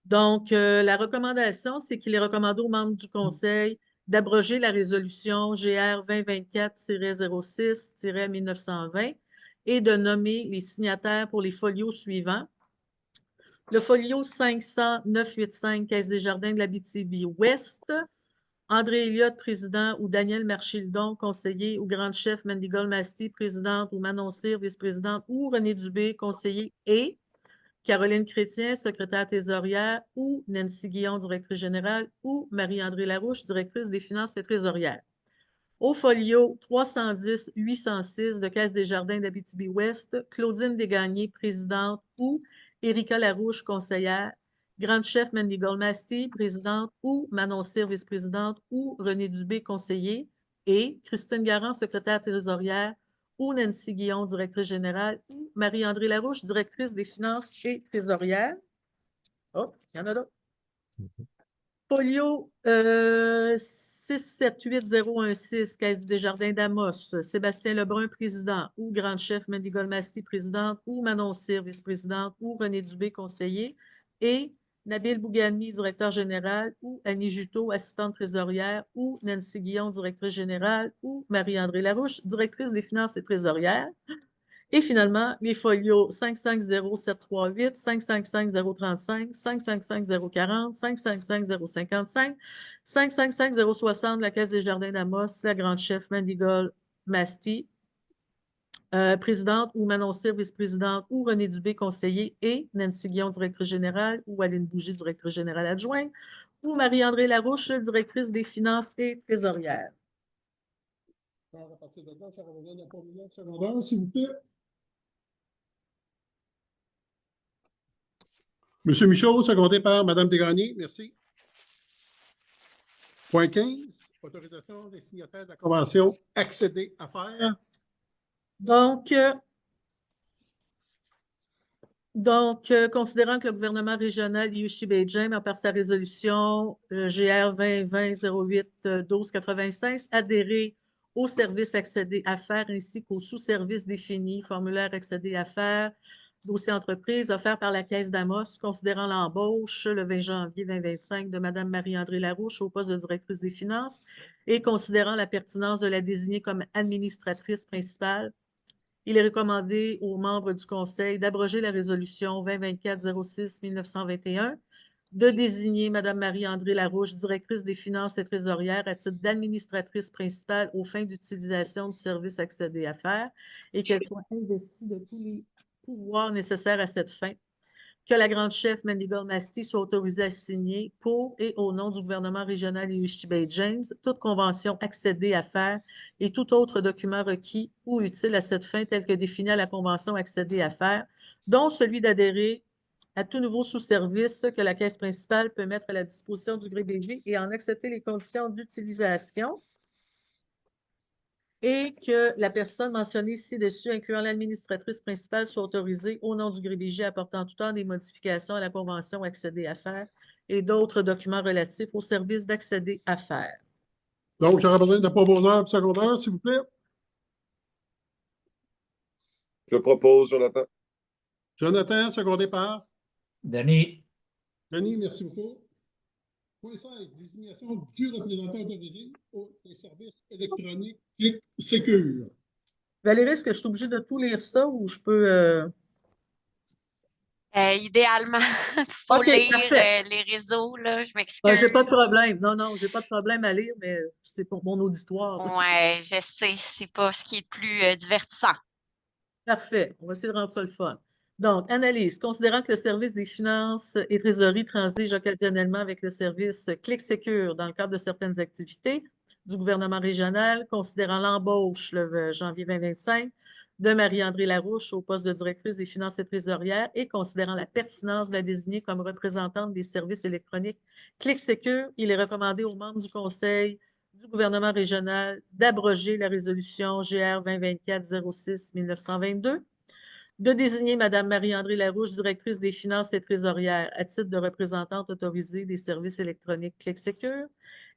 Donc, la recommandation, c'est qu'il est recommandé aux membres du Conseil d'abroger la résolution GR 2024-06-1920 et de nommer les signataires pour les folios suivants. Le folio 500-985, Caisse des Jardins de l'Abitibi-Ouest, André Elliott, président, ou Daniel Marchildon, conseiller, ou grande chef, Mendigol Masti, présidente, ou Manon Cyr, vice-présidente, ou René Dubé, conseiller, et Caroline Chrétien, secrétaire trésorière, ou Nancy Guillon, directrice générale, ou Marie-André Larouche, directrice des finances et trésorière. Au folio 310-806 de Caisse des Jardins d'Abitibi-Ouest, Claudine Desgagnés, présidente, ou Érika Larouche, conseillère, grande chef Mendigol Masti, présidente, ou Manon Cyr, vice-présidente, ou René Dubé, conseiller, et Christine Garand, secrétaire trésorière, ou Nancy Guillon, directrice générale, ou Marie-André Larouche, directrice des finances et trésorière. Oh, il y en a d'autres. Folio 678016, Caisse des Jardins d'Amos, Sébastien Lebrun, président, ou grande chef Mendigol Masti, présidente, ou Manon Cyr, vice-présidente, ou René Dubé, conseiller, et Nabil Bougani, directeur général, ou Annie Juteau, assistante trésorière, ou Nancy Guillon, directrice générale, ou Marie-André Larouche, directrice des finances et trésorière. Et finalement, les folios 550-738, 555-035, 555-040, 555-055, 555-060, la Caisse des Jardins d'Amos, la grande chef Mendigol Masti, présidente ou Manon Cyr, vice-présidente, ou René Dubé, conseiller, et Nancy Guillon, directrice générale, ou Aline Bougie, directrice générale adjointe, ou Marie-André Larouche, directrice des finances et trésorière. Alors, à partir de là, ça revient d'un formulaire secondaire, s'il vous plaît. Monsieur Michaud, secondé par Mme Desgagnés. Merci. Point 15, autorisation des signataires de la Convention accéder à faire. Donc, considérant que le gouvernement régional d'Iushi-Beijing, par sa résolution GR 2020-08-12-96, adhéré au service accéder à faire ainsi qu'au sous-service défini, formulaire accéder à faire, dossier entreprise offert par la Caisse d'Amos, considérant l'embauche le 20 janvier 2025 de Mme Marie-André Larouche au poste de directrice des finances et considérant la pertinence de la désigner comme administratrice principale, il est recommandé aux membres du Conseil d'abroger la résolution 2024-06-1921, de désigner Mme Marie-André Larouche, directrice des finances et trésorière, à titre d'administratrice principale aux fins d'utilisation du service accéder à faire et qu'elle soit investie de tous les pouvoirs nécessaires à cette fin. Que la grande chef Mendigol Masti soit autorisée à signer pour et au nom du gouvernement régional Iushi-Beijing toute convention accéder à faire et tout autre document requis ou utile à cette fin tel que défini à la convention accéder à faire, dont celui d'adhérer à tout nouveau sous-service que la caisse principale peut mettre à la disposition du GRBG et en accepter les conditions d'utilisation. Et que la personne mentionnée ci-dessus, incluant l'administratrice principale, soit autorisée au nom du GRBJ à apporter en tout temps des modifications à la convention accéder à faire et d'autres documents relatifs au service d'accéder à faire. Donc, j'aurais besoin de proposeurs secondaires, s'il vous plaît. Je propose, Jonathan. Jonathan, secondé par Denis. Denis, merci beaucoup. Point 16, désignation du représentant autorisé aux services électroniques Sécure. Valérie, est-ce que je suis obligée de tout lire ça ou je peux... Idéalement, il faut OK, lire parfait. les réseaux, là, je Ben, m'excuse. j'ai pas de problème. Non, j'ai pas de problème à lire, mais c'est pour mon auditoire. Ouais, je sais, c'est pas ce qui est le plus divertissant. Parfait. On va essayer de rendre ça le fun. Donc, analyse. Considérant que le service des finances et trésorerie transige occasionnellement avec le service ClickSecure dans le cadre de certaines activités du gouvernement régional, considérant l'embauche le janvier 2025 de Marie-André Larouche au poste de directrice des finances et trésorières et considérant la pertinence de la désigner comme représentante des services électroniques ClickSecure, il est recommandé aux membres du Conseil du gouvernement régional d'abroger la résolution GR 2024-06-1922, de désigner Mme Marie-André Larouche, directrice des finances et trésorières, à titre de représentante autorisée des services électroniques ClickSecure,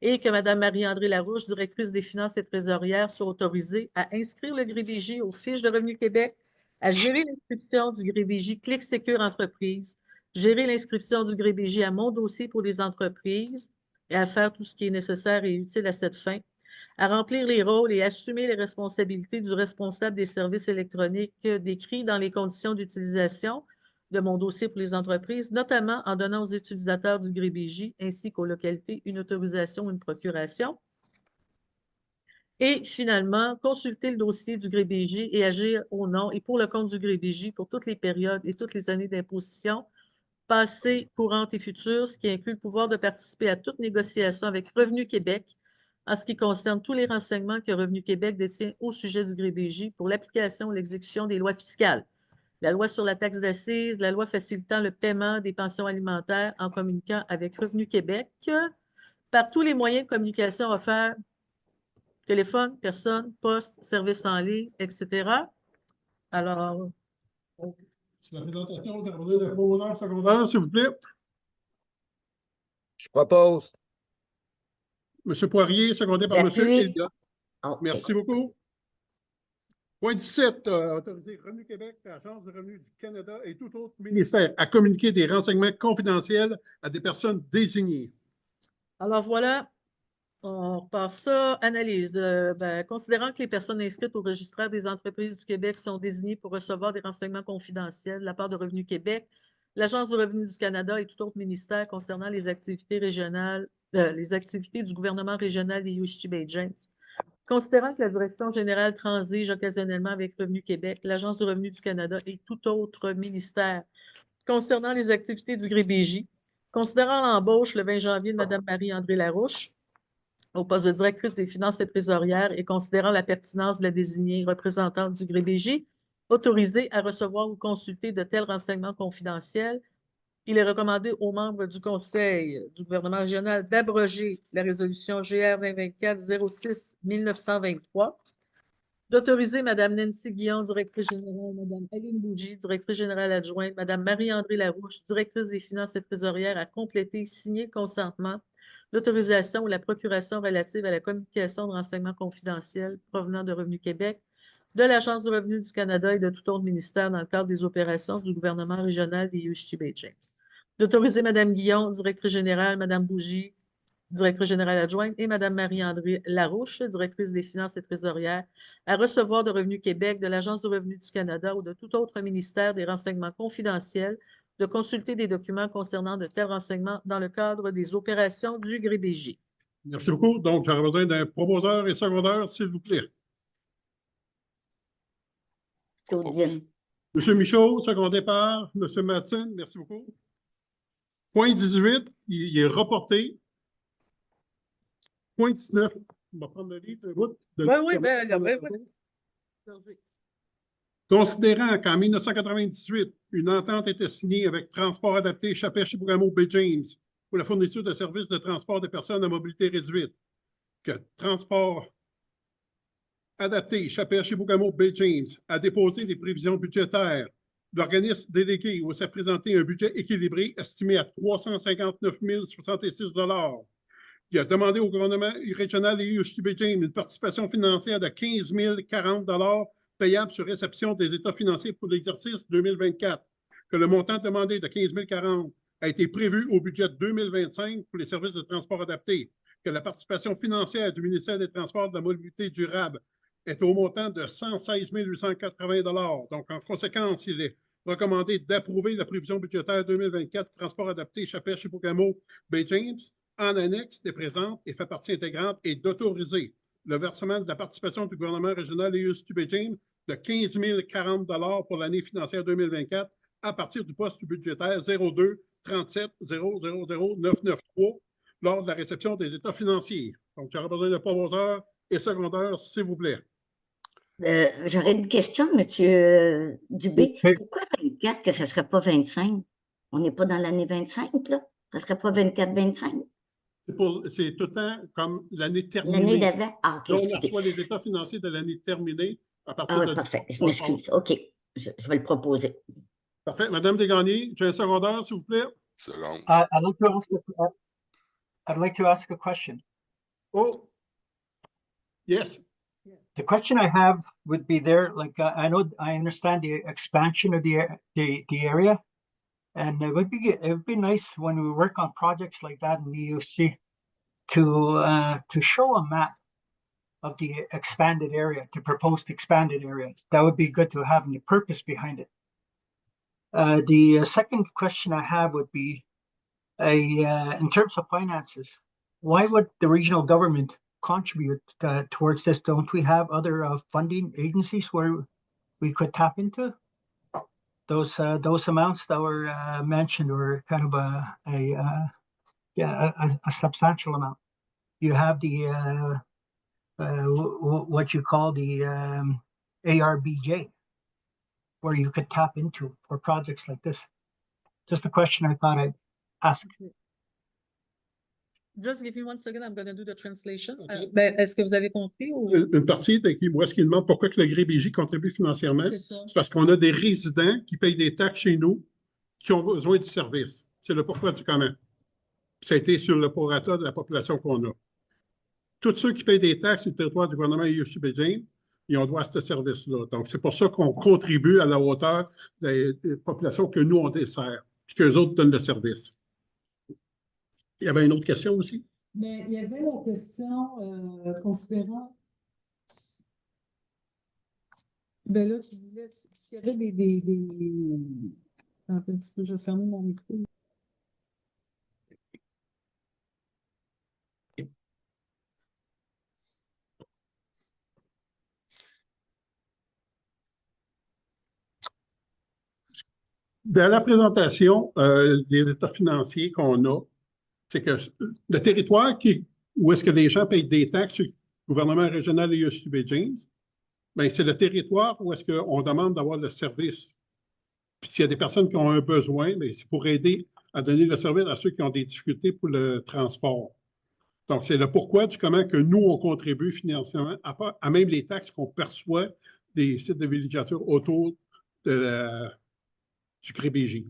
et que Mme Marie-André Larouche, directrice des finances et trésorières, soit autorisée à inscrire le GRBJ aux fiches de Revenu Québec, à gérer l'inscription du GRBJ ClickSecure Entreprise, gérer l'inscription du GRBJ à Mon dossier pour les entreprises et à faire tout ce qui est nécessaire et utile à cette fin, à remplir les rôles et assumer les responsabilités du responsable des services électroniques décrits dans les conditions d'utilisation de Mon dossier pour les entreprises, notamment en donnant aux utilisateurs du GRBJ ainsi qu'aux localités une autorisation ou une procuration. Et finalement, consulter le dossier du GRBJ et agir au nom et pour le compte du GRBJ pour toutes les périodes et toutes les années d'imposition, passées, courantes et futures, ce qui inclut le pouvoir de participer à toute négociation avec Revenu Québec en ce qui concerne tous les renseignements que Revenu Québec détient au sujet du GRBJ pour l'application ou l'exécution des lois fiscales, la loi sur la taxe d'assises, la loi facilitant le paiement des pensions alimentaires en communiquant avec Revenu Québec par tous les moyens de communication offerts, téléphone, personne, poste, services en ligne, etc. Alors, c'est la présentation de la promoteur secondaire, s'il vous plaît. Je propose. M. Poirier, secondé par M. Elliott. Merci beaucoup. Point 17, autoriser Revenu Québec, Agence du revenu du Canada et tout autre ministère à communiquer des renseignements confidentiels à des personnes désignées. Alors voilà, on repasse ça. Analyse. Considérant que les personnes inscrites au registraire des entreprises du Québec sont désignées pour recevoir des renseignements confidentiels de la part de Revenu Québec, l'Agence du revenu du Canada et tout autre ministère concernant les activités régionales, les activités du gouvernement régional des UST-Bay-James. Considérant que la Direction générale transige occasionnellement avec Revenu Québec, l'Agence du revenu du Canada et tout autre ministère concernant les activités du GRBJ, considérant l'embauche le 20 janvier de Mme Marie-André Larouche au poste de directrice des finances et trésorières et considérant la pertinence de la désigner représentante du GRBJ, autorisée à recevoir ou consulter de tels renseignements confidentiels, il est recommandé aux membres du Conseil du gouvernement régional d'abroger la résolution GR 2024-06-1923, d'autoriser Mme Nancy Guillon, directrice générale, Mme Aline Bougie, directrice générale adjointe, Mme Marie-André Larouche, directrice des finances et trésorières, à compléter, signer consentement l'autorisation ou la procuration relative à la communication de renseignements confidentiels provenant de Revenu Québec, de l'Agence du revenu du Canada et de tout autre ministère dans le cadre des opérations du gouvernement régional des UST-Bay-James. D'autoriser Mme Guillon, directrice générale, Mme Bougie, directrice générale adjointe, et Mme Marie-André Larouche, directrice des finances et trésorières, à recevoir de Revenu Québec, de l'Agence du revenu du Canada ou de tout autre ministère des renseignements confidentiels, de consulter des documents concernant de tels renseignements dans le cadre des opérations du GRBJ. Merci beaucoup. Donc, j'aurais besoin d'un promoteur et secondaire, s'il vous plaît. Claudine. M. Michaud, secondé par M. Mathin. Merci beaucoup. Point 18, il est reporté. Point 19, on va prendre le livre. Considérant qu'en 1998, une entente était signée avec Transport adapté Chapelle-Chibougamau-Bay-James pour la fourniture de services de transport des personnes à mobilité réduite, que Transport adapté Chapelle-Chibougamau-Bay-James a déposé des prévisions budgétaires. L'organisme délégué où s'est présenté un budget équilibré estimé à 359 066 $. Il a demandé au gouvernement régional et UST-Bay-James une participation financière de 15 040 $ payable sur réception des états financiers pour l'exercice 2024, que le montant demandé de 15 040 a été prévu au budget 2025 pour les services de transport adaptés, que la participation financière du ministère des Transports et de la mobilité durable est au montant de 116 880 $. Donc, en conséquence, il est recommandé d'approuver la prévision budgétaire 2024 Transport adapté Chapelle-Chibougamau-Bay-James en annexe des présentes et fait partie intégrante et d'autoriser le versement de la participation du gouvernement régional et UST-Bay-James de 15 040 $ pour l'année financière 2024 à partir du poste budgétaire 02 37 000 993 lors de la réception des états financiers. Donc, j'aurais besoin de proposeurs et secondaires, s'il vous plaît. J'aurais une question, M. Dubé. Pourquoi 24 que ce ne serait pas 25? On n'est pas dans l'année 25, là? Ce ne serait pas 24-25? C'est tout le temps comme l'année terminée. L'année d'avant? Ah, OK. Là, on reçoit les états financiers de l'année terminée à partir Ah, de... oui, parfait. Je m'excuse. OK. Je vais le proposer. Parfait. Madame Desgagnés, j'ai un secondaire, s'il vous plaît. Seconde. I'd like to ask a question. Oh, yes. The question I have would be there, like, I understand the expansion of the area. And it would be nice when we work on projects like that in the EUC to show a map of the expanded area, the proposed expanded area. That would be good to have, and the purpose behind it. The second question I have would be, in terms of finances, why would the regional government contribute towards this? Don't we have other funding agencies where we could tap into? Those amounts that were mentioned were kind of a substantial amount. You have the what you call the ARBJ, where you could tap into for projects like this. Just a question I thought I'd ask. Just give me 1 second, I'm going to do the translation. Okay. Est-ce que vous avez compris? Ou... Une partie, où est-ce qu'il demande pourquoi que le GRBJ contribue financièrement? C'est parce qu'on a des résidents qui payent des taxes chez nous qui ont besoin du service. C'est le pourquoi du comment. Ça a été sur le prorata de la population qu'on a. Tous ceux qui payent des taxes sur le territoire du gouvernement USUBE-James, ils ont droit à ce service-là. Donc, c'est pour ça qu'on contribue à la hauteur des populations que nous, on dessert, puis qu'eux autres donnent le service. Il y avait une autre question aussi? Mais il y avait la question considérant ben là, tu disais s'il y avait un petit peu, je vais fermer mon micro. Dans la présentation des états financiers qu'on a, c'est que le territoire où est-ce que les gens payent des taxes sur le gouvernement régional et USUBE-James, bien, c'est le territoire où est-ce qu'on demande d'avoir le service. Puis s'il y a des personnes qui ont un besoin, bien, c'est pour aider à donner le service à ceux qui ont des difficultés pour le transport. Donc, c'est le pourquoi du comment que nous, on contribue financièrement à même les taxes qu'on perçoit des sites de villégiature autour du GRBJ.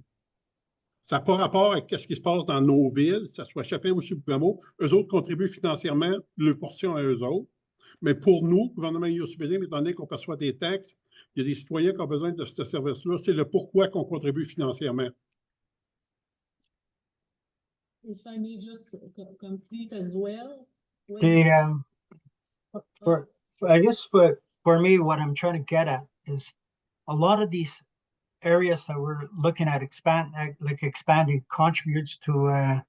Ça n'a pas rapport avec ce qui se passe dans nos villes, que ce soit Chapin ou Chibougamau. Eux autres contribuent financièrement leur portion à eux autres. Mais pour nous, le gouvernement USUBE-James, étant donné qu'on perçoit des taxes, il y a des citoyens qui ont besoin de ce service-là. C'est le pourquoi qu'on contribue financièrement. If I may just complete as well. I guess for me, what I'm trying to get at is a lot of these areas that we're looking at expanding contributes to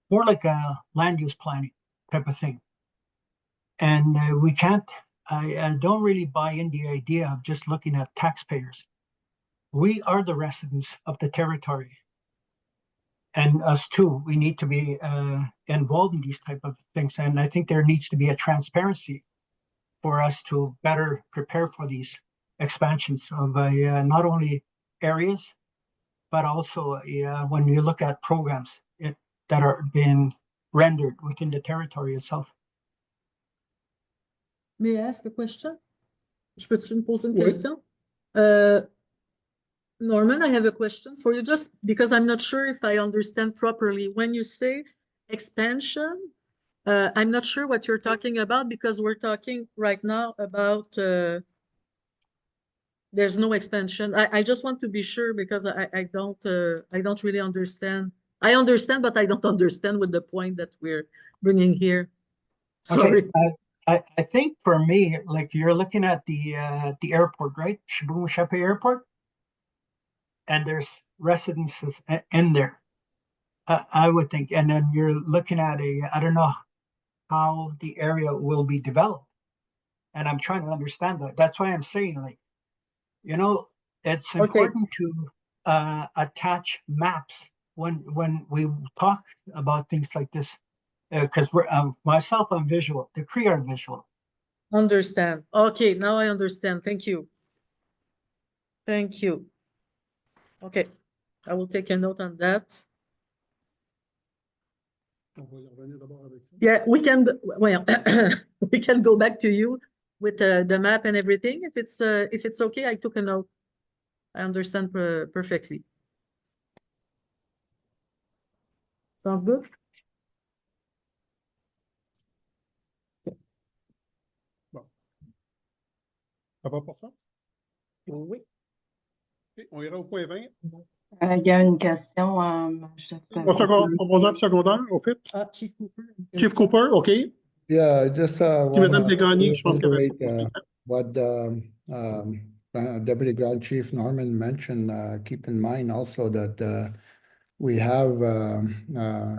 more like a land use planning type of thing. And we can't, I don't really buy in the idea of just looking at taxpayers. We are the residents of the territory. And us too, we need to be involved in these type of things. And I think there needs to be a transparency for us to better prepare for these expansions of not only areas, but also when you look at programs that are being rendered within the territory itself. May I ask a question? Je peux-tu me poser une Oui. question? Norman, I have a question for you, just because I'm not sure if I understand properly. When you say expansion, I'm not sure what you're talking about, because we're talking right now about there's no expansion. I just want to be sure, because I don't really understand. I understand, but I don't understand with the point that we're bringing here. Sorry. Okay. I think for me, like, you're looking at the airport, right? Chibougamau Airport, and there's residences in there. I would think, and then you're looking at I don't know how the area will be developed, and I'm trying to understand that. That's why I'm saying, like, you know, it's important attach maps when we talk about things like this, because myself, I'm visual, the Cree are visual. Understand. Okay, now I understand. Thank you. Thank you. Okay, I will take a note on that. Yeah, we can, well, we can go back to you with the map and everything. If it's okay, I took a note. I understand perfectly. Sounds good? Bon. Ça va pour ça? Oui. OK, on ira au point 20. Il y a une question. Proposable secondaire, au fait. Chief Cooper. Chief Cooper, OK. Yeah, just Puis Madame Desgagnés, je pense qu'elle avait reiterate what Deputy Grand Chief Norman mentioned. Keep in mind also that we have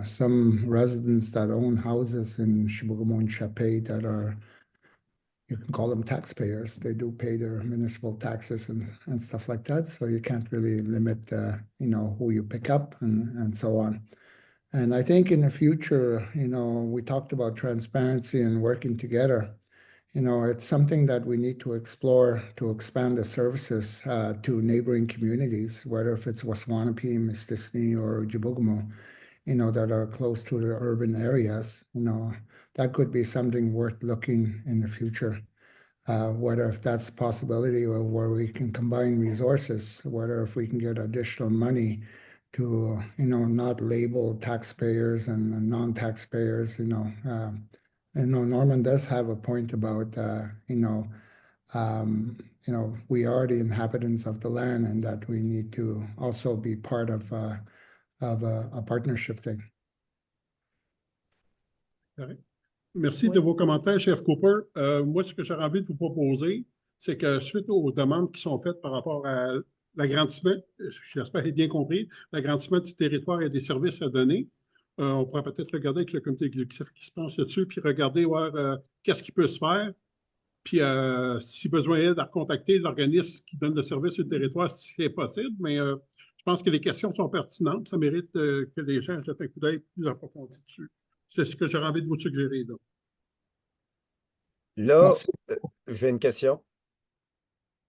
some residents that own houses in Chibougamau and Chapet that are, you can call them taxpayers. They do pay their municipal taxes and stuff like that. So you can't really limit, who you pick up and so on. And I think in the future, we talked about transparency and working together. It's something that we need to explore to expand the services to neighboring communities, whether if it's Waswanipi, Mistissini, or Chibougamau, that are close to the urban areas. That could be something worth looking in the future. Whether if that's a possibility or where we can combine resources, whether if we can get additional money to, not label taxpayers and non-taxpayers, Norman does have a point about, we are the inhabitants of the land and that we need to also be part of a partnership thing. Merci de vos commentaires, Chef Cooper. Moi, ce que j'aurais envie de vous proposer, c'est que suite aux demandes qui sont faites par rapport à l'agrandissement, j'espère bien compris, l'agrandissement du territoire et des services à donner, on pourrait peut-être regarder avec le comité exécutif qui se penche dessus, puis regarder voir qu'est-ce qui peut se faire, puis si besoin est, de recontacter l'organisme qui donne le service sur le territoire, si c'est possible, mais je pense que les questions sont pertinentes, ça mérite que les gens jettent un coup d'œil plus approfondi dessus. C'est ce que j'aurais envie de vous suggérer. Là, j'ai une question.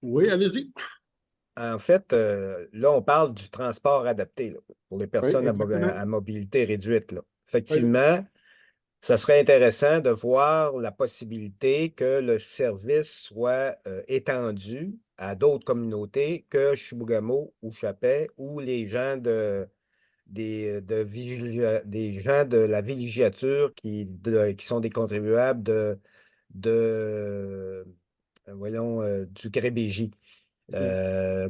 Oui, allez-y. En fait, là, on parle du transport adapté là, pour les personnes à mobilité réduite. Là. Effectivement, ça serait intéressant de voir la possibilité que le service soit étendu à d'autres communautés que Chibougamau ou Chapet, où les gens des gens de la villégiature qui sont des contribuables du Grébégie.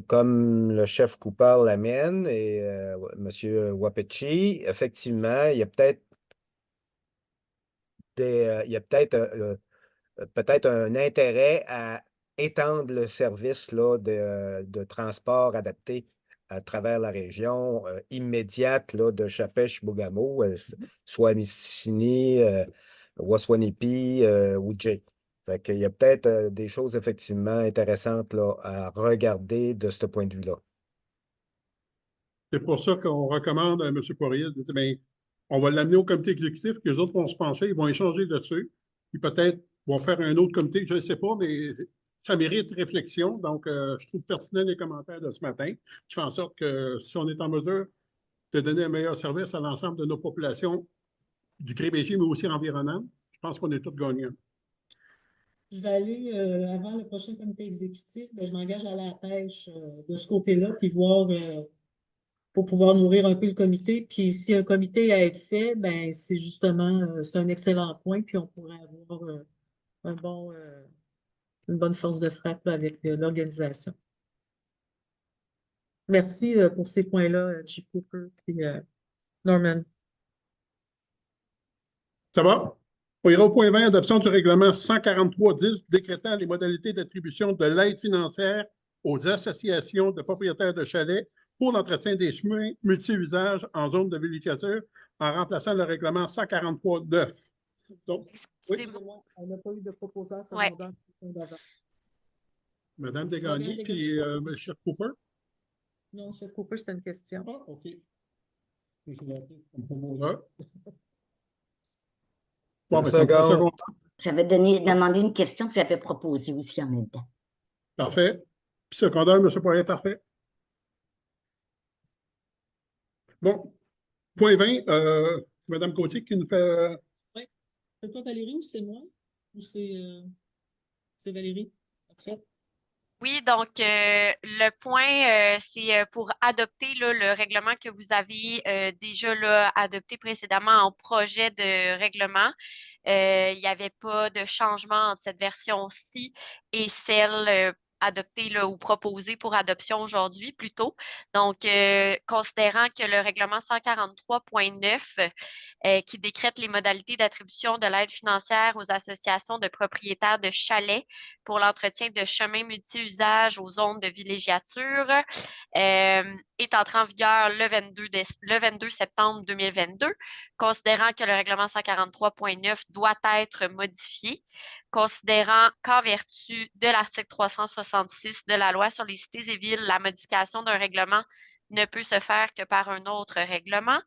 Comme le chef Cooper l'amène et M. Wapechi, effectivement, il y a peut-être un intérêt à étendre le service là, de transport adapté à travers la région immédiate là, de Chapet-Chibougamau, soit Mistissini, Waswanipi ou Jay. Fait qu'il y a peut-être des choses effectivement intéressantes là, à regarder de ce point de vue-là. C'est pour ça qu'on recommande à M. Poirier de dire, bien, on va l'amener au comité exécutif, que les autres vont se pencher, ils vont échanger dessus, puis peut-être vont faire un autre comité, je ne sais pas, mais ça mérite réflexion. Donc, je trouve pertinent les commentaires de ce matin, qui font en sorte que si on est en mesure de donner un meilleur service à l'ensemble de nos populations du Grébégie, mais aussi environnantes, je pense qu'on est tous gagnants. Je vais aller, avant le prochain comité exécutif, je m'engage à aller à la pêche de ce côté-là, puis voir pour pouvoir nourrir un peu le comité. Puis si un comité à être fait, ben c'est justement, c'est un excellent point, puis on pourrait avoir une bonne force de frappe là, avec l'organisation. Merci pour ces points-là, Chief Cooper et Norman. Ça va? On ira au point 20, adoption du règlement 143-10 décrétant les modalités d'attribution de l'aide financière aux associations de propriétaires de chalets pour l'entretien des chemins multi-usages en zone de villégiature en remplaçant le règlement 143-9. Donc, excusez-moi, on n'a pas eu de proposition d'avant. Madame Desgagnés, puis M. Cooper. Non, M. Cooper, c'était une question. Ah, OK. Bon, ben, ça me fait un second. J'avais demandé une question que j'avais proposée aussi en même temps. Parfait. Puis secondaire, M. Poirier, parfait. Bon, point 20, c'est Mme Gauthier qui nous fait... Oui. C'est toi, Valérie, ou c'est moi? Ou c'est Valérie? Après. Oui, donc le point, c'est pour adopter là, le règlement que vous avez déjà là, adopté précédemment en projet de règlement. Il n'y avait pas de changement entre cette version-ci et celle adoptée là, ou proposée pour adoption aujourd'hui plutôt. Donc, considérant que le règlement 143.9 qui décrète les modalités d'attribution de l'aide financière aux associations de propriétaires de chalets pour l'entretien de chemins multi-usages aux zones de villégiature est entré en vigueur le 22 septembre 2022, considérant que le règlement 143.9 doit être modifié, considérant qu'en vertu de l'article 366 de la loi sur les cités et villes, la modification d'un règlement ne peut se faire que par un autre règlement,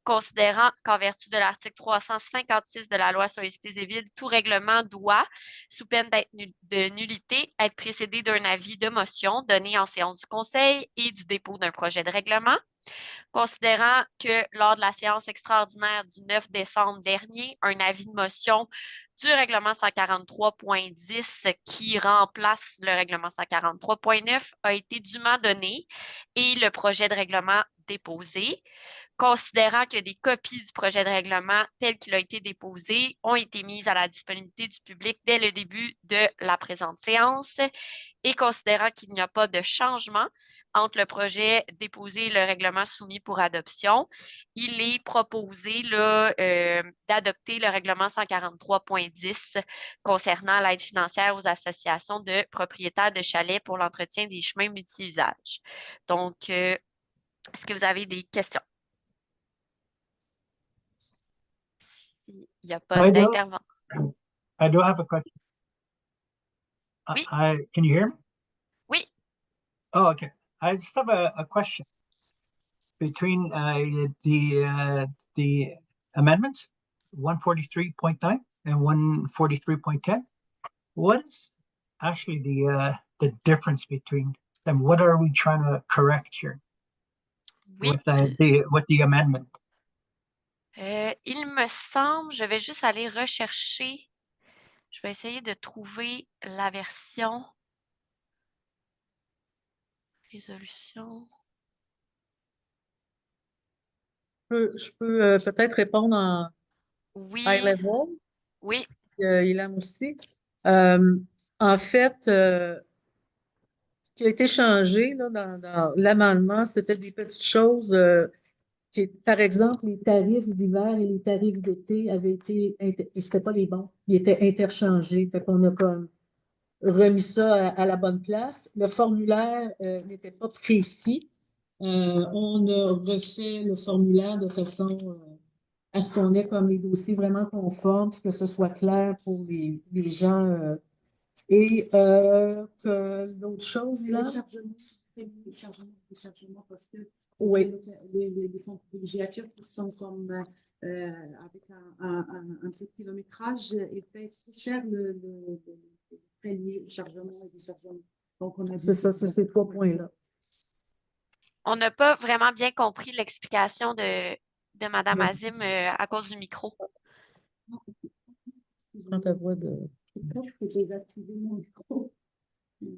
considérant qu'en vertu de l'article 356 de la loi sur les cités et villes, tout règlement doit, sous peine de nullité, être précédé d'un avis de motion donné en séance du Conseil et du dépôt d'un projet de règlement. Considérant que lors de la séance extraordinaire du 9 décembre dernier, un avis de motion du règlement 143.10 qui remplace le règlement 143.9 a été dûment donné et le projet de règlement déposé. Considérant que des copies du projet de règlement tel qu'il a été déposé ont été mises à la disponibilité du public dès le début de la présente séance et considérant qu'il n'y a pas de changement entre le projet déposé et le règlement soumis pour adoption, il est proposé d'adopter le règlement 143.10 concernant l'aide financière aux associations de propriétaires de chalets pour l'entretien des chemins multi-usages. Donc, est-ce que vous avez des questions? Il n'y a pas d'intervention. I do have a question. Oui. Can you hear me? Oui. Oh, okay. I just have a question between the amendments 143.9 and 143.10. What is actually the difference between them? What are we trying to correct here with the amendment? Il me semble, je vais juste aller rechercher. Je vais essayer de trouver la version résolution. Je peux peut-être répondre en high level. Oui. Ilham aussi. En fait, ce qui a été changé là, dans l'amendement, c'était des petites choses. Par exemple, les tarifs d'hiver et les tarifs d'été avaient été, c'était pas les bons, ils étaient interchangés. Fait qu'on a comme remis ça à la bonne place. Le formulaire n'était pas précis. On a refait le formulaire de façon à ce qu'on ait comme les dossiers vraiment conformes, que ce soit clair pour les gens. Et que l'autre chose, là. Les chargements, parce que oui. Les centres de villégiature qui sont comme avec un petit kilométrage, il fait trop cher le chargement et déchargement. Donc, c'est ça, c'est ces 3 points-là. On n'a pas vraiment bien compris l'explication de Mme Azim à cause du micro. Prends ta voix de...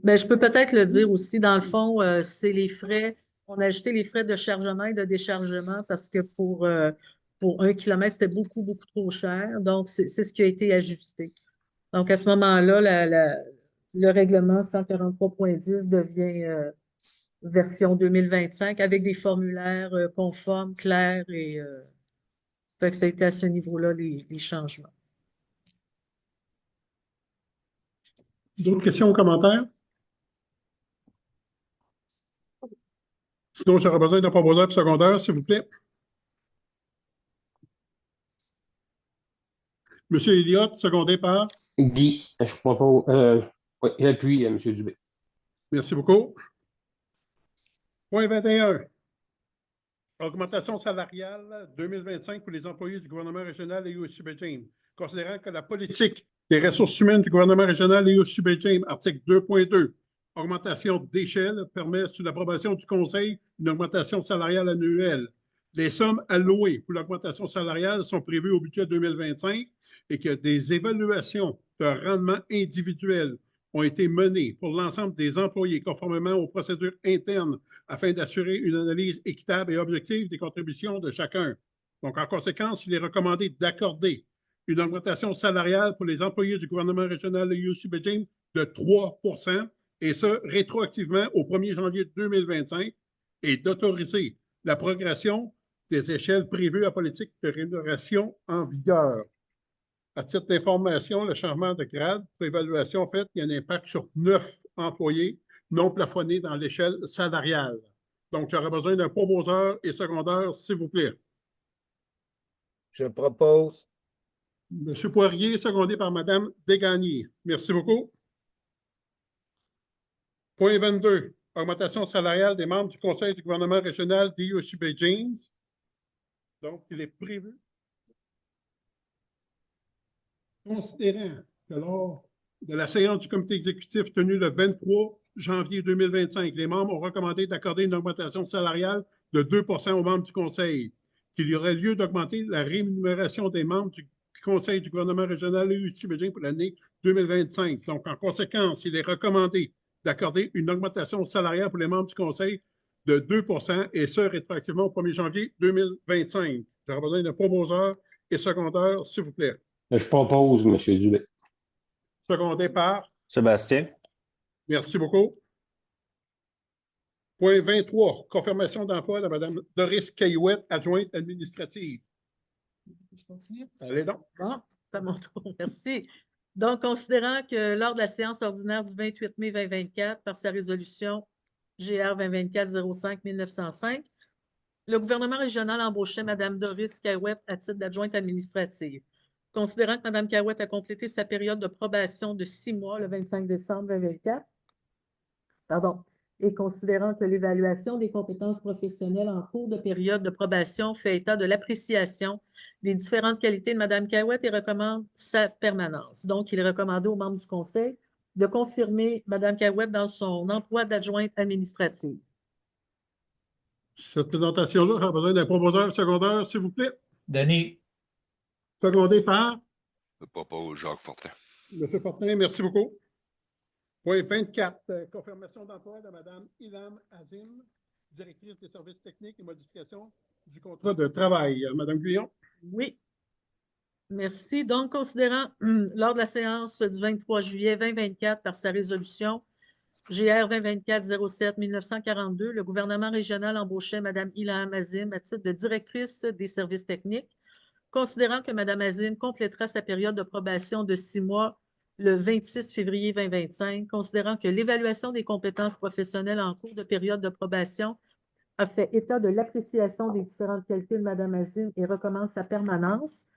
Ben, je peux peut-être le dire aussi. Dans le fond, c'est les frais. On a ajouté les frais de chargement et de déchargement parce que pour 1 kilomètre, c'était beaucoup, beaucoup trop cher. Donc, c'est ce qui a été ajusté. Donc, à ce moment-là, le règlement 143.10 devient version 2025 avec des formulaires conformes, clairs et fait que ça a été à ce niveau-là les changements. D'autres questions ou commentaires? Sinon, j'aurais besoin d'un proposeur secondaire, s'il vous plaît. Monsieur Elliott, secondé par? Guy, je propose. Oui, j'appuie M. Dubé. Merci beaucoup. Point 21. Augmentation salariale 2025 pour les employés du gouvernement régional et USUBE-James. Considérant que la politique des ressources humaines du gouvernement régional et USUBE-James, article 2.2, augmentation d'échelle, permet, sous l'approbation du Conseil, une augmentation salariale annuelle. Les sommes allouées pour l'augmentation salariale sont prévues au budget 2025 et que des évaluations de rendement individuel ont été menées pour l'ensemble des employés conformément aux procédures internes afin d'assurer une analyse équitable et objective des contributions de chacun. Donc, en conséquence, il est recommandé d'accorder une augmentation salariale pour les employés du gouvernement régional de USUBE-James de 3 % et ce, rétroactivement au 1er janvier 2025 et d'autoriser la progression des échelles prévues à politique de rémunération en vigueur. À titre d'information, le changement de grade pour évaluation faite, il y a un impact sur 9 employés non plafonnés dans l'échelle salariale. Donc, j'aurais besoin d'un proposeur et secondaire, s'il vous plaît. Je propose. Monsieur Poirier, secondé par Madame Desgagnés. Merci beaucoup. Point 22. Augmentation salariale des membres du Conseil du gouvernement régional d'USUBE-James. Donc, il est prévu. Considérant que lors de la séance du comité exécutif tenue le 23 janvier 2025, les membres ont recommandé d'accorder une augmentation salariale de 2 % aux membres du Conseil, qu'il y aurait lieu d'augmenter la rémunération des membres du Conseil du gouvernement régional et USUBE-James pour l'année 2025. Donc, en conséquence, il est recommandé d'accorder une augmentation salariale pour les membres du Conseil de 2 % et ce, rétroactivement au 1er janvier 2025. J'aurais besoin d'un proposeur et secondaire, s'il vous plaît. Je propose, M. Dubé. Secondé par Sébastien. Merci beaucoup. Point 23, confirmation d'emploi de Mme Doris Caillouette, adjointe administrative. Je continue? Allez donc. Bon, c'est à mon tour. Merci. Donc, considérant que lors de la séance ordinaire du 28 mai 2024, par sa résolution GR 2024-05-1905, le gouvernement régional embauchait Mme Doris Caillouette à titre d'adjointe administrative. Considérant que Mme Caillouette a complété sa période de probation de 6 mois le 25 décembre 2024, et considérant que l'évaluation des compétences professionnelles en cours de période de probation fait état de l'appréciation des différentes qualités de Mme Caillouette et recommande sa permanence. Donc, il est recommandé aux membres du Conseil de confirmer Mme Caillouette dans son emploi d'adjointe administrative. Cette présentation-là, j'ai besoin d'un proposeur secondaire, s'il vous plaît. Denis. Secondé par Je propose Jacques Fortin. M. Fortin, merci beaucoup. Point 24, confirmation d'emploi de Mme Ilham Azim, directrice des services techniques et modification du contrat de travail. Mme Guyon. Oui. Merci. Donc, considérant lors de la séance du 23 juillet 2024 par sa résolution GR 2024-07-1942, le gouvernement régional embauchait Mme Ilham Azim à titre de directrice des services techniques. Considérant que Mme Azim complétera sa période de probation de 6 mois le 26 février 2025, considérant que l'évaluation des compétences professionnelles en cours de période de probation a fait état de l'appréciation des différentes qualités de Mme Azim et recommande sa permanence,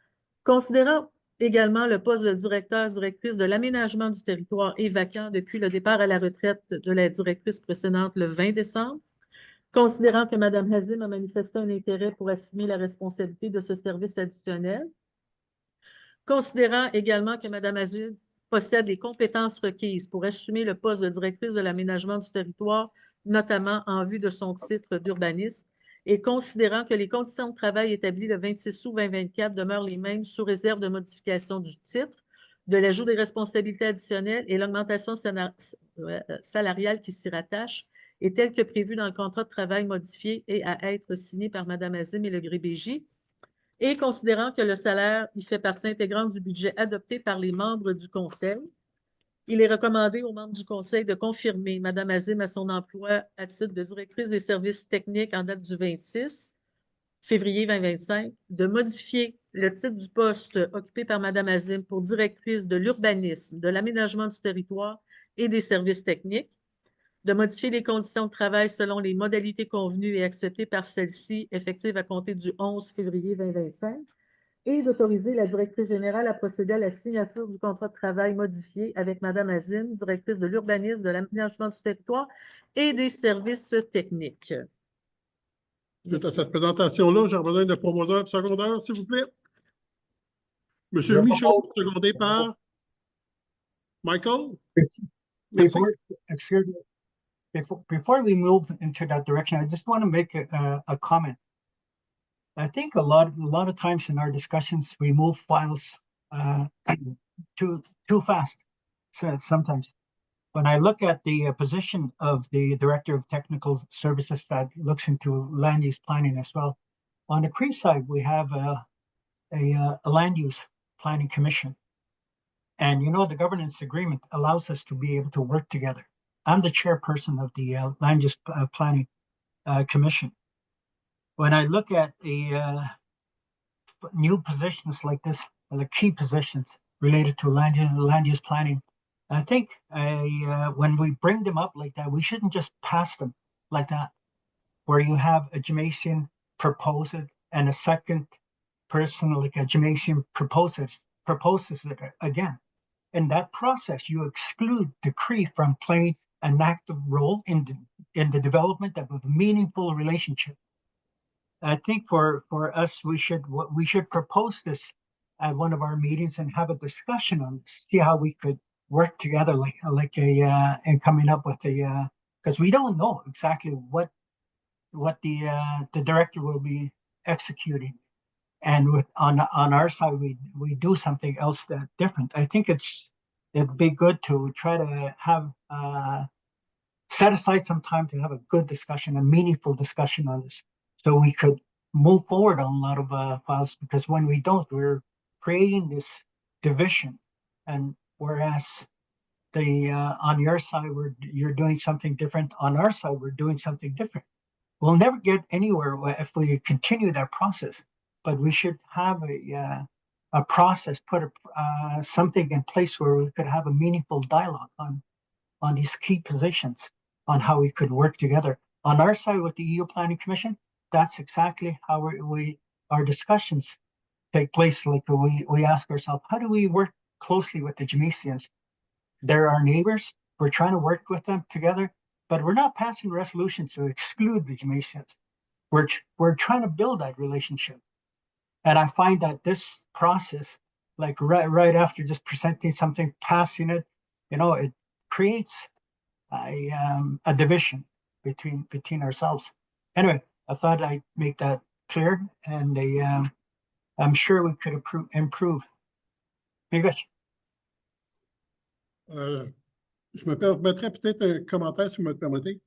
considérant également le poste de directrice de l'aménagement du territoire est vacant depuis le départ à la retraite de la directrice précédente le 20 décembre, considérant que Mme Azim a manifesté un intérêt pour assumer la responsabilité de ce service additionnel, considérant également que Mme Azim possède les compétences requises pour assumer le poste de directrice de l'aménagement du territoire, notamment en vue de son titre d'urbaniste, et considérant que les conditions de travail établies le 26 août 2024 demeurent les mêmes sous réserve de modification du titre, de l'ajout des responsabilités additionnelles et l'augmentation salariale qui s'y rattache, est telle que prévue dans le contrat de travail modifié et à être signé par Mme Azim et le GRIBJ, et considérant que le salaire y fait partie intégrante du budget adopté par les membres du Conseil, il est recommandé aux membres du Conseil de confirmer Mme Azim à son emploi à titre de directrice des services techniques en date du 26 février 2025, de modifier le titre du poste occupé par Mme Azim pour directrice de l'urbanisme, de l'aménagement du territoire et des services techniques, de modifier les conditions de travail selon les modalités convenues et acceptées par celle-ci, effectives à compter du 11 février 2025, et d'autoriser la directrice générale à procéder à la signature du contrat de travail modifié avec Mme Azim, directrice de l'urbanisme, de l'aménagement du territoire et des services techniques. Suite à cette présentation-là, j'ai besoin de promoteurs et secondaires, s'il vous plaît. Monsieur Michaud, secondé par Michael. Merci. Excuse me. Before we move into that direction, I just want to make a comment. I think a lot of times in our discussions, we move files too fast. So sometimes, when I look at the position of the Director of Technical Services that looks into land use planning as well, on the Cree side, we have a land use planning commission. And you know, the governance agreement allows us to be able to work together. I'm the chairperson of the land use planning commission. When I look at the new positions like this, the key positions related to land use planning, I think when we bring them up like that, we shouldn't just pass them like that, where you have a Jamaican propose it and a second person like a Jamaican proposes it again. In that process, you exclude the Cree from playing an active role in the development of a meaningful relationship. I think for us, we should propose this at one of our meetings and have a discussion on this, see how we could work together and coming up with because we don't know exactly what the director will be executing, and on our side we do something else that different. I think it'd be good to try to have set aside some time to have a good discussion, a meaningful discussion on this, so we could move forward on a lot of files, because when we don't, we're creating this division, and whereas on your side you're doing something different, on our side we're doing something different. We'll never get anywhere if we continue that process, but we should have a process, put something in place where we could have a meaningful dialogue on these key positions, on how we could work together. On our side with the EU Planning Commission, that's exactly how our discussions take place. Like we ask ourselves, how do we work closely with the Jamaicaans? They're our neighbors. We're trying to work with them together, but we're not passing resolutions to exclude the Jamaicaans. We're trying to build that relationship. And I find that this process, like right after just presenting something, passing it, it creates a division between ourselves. Anyway, I thought I'd make that clear, and I'm sure we could improve. Je me permettrais peut-être un commentaire, si vous me le permettez.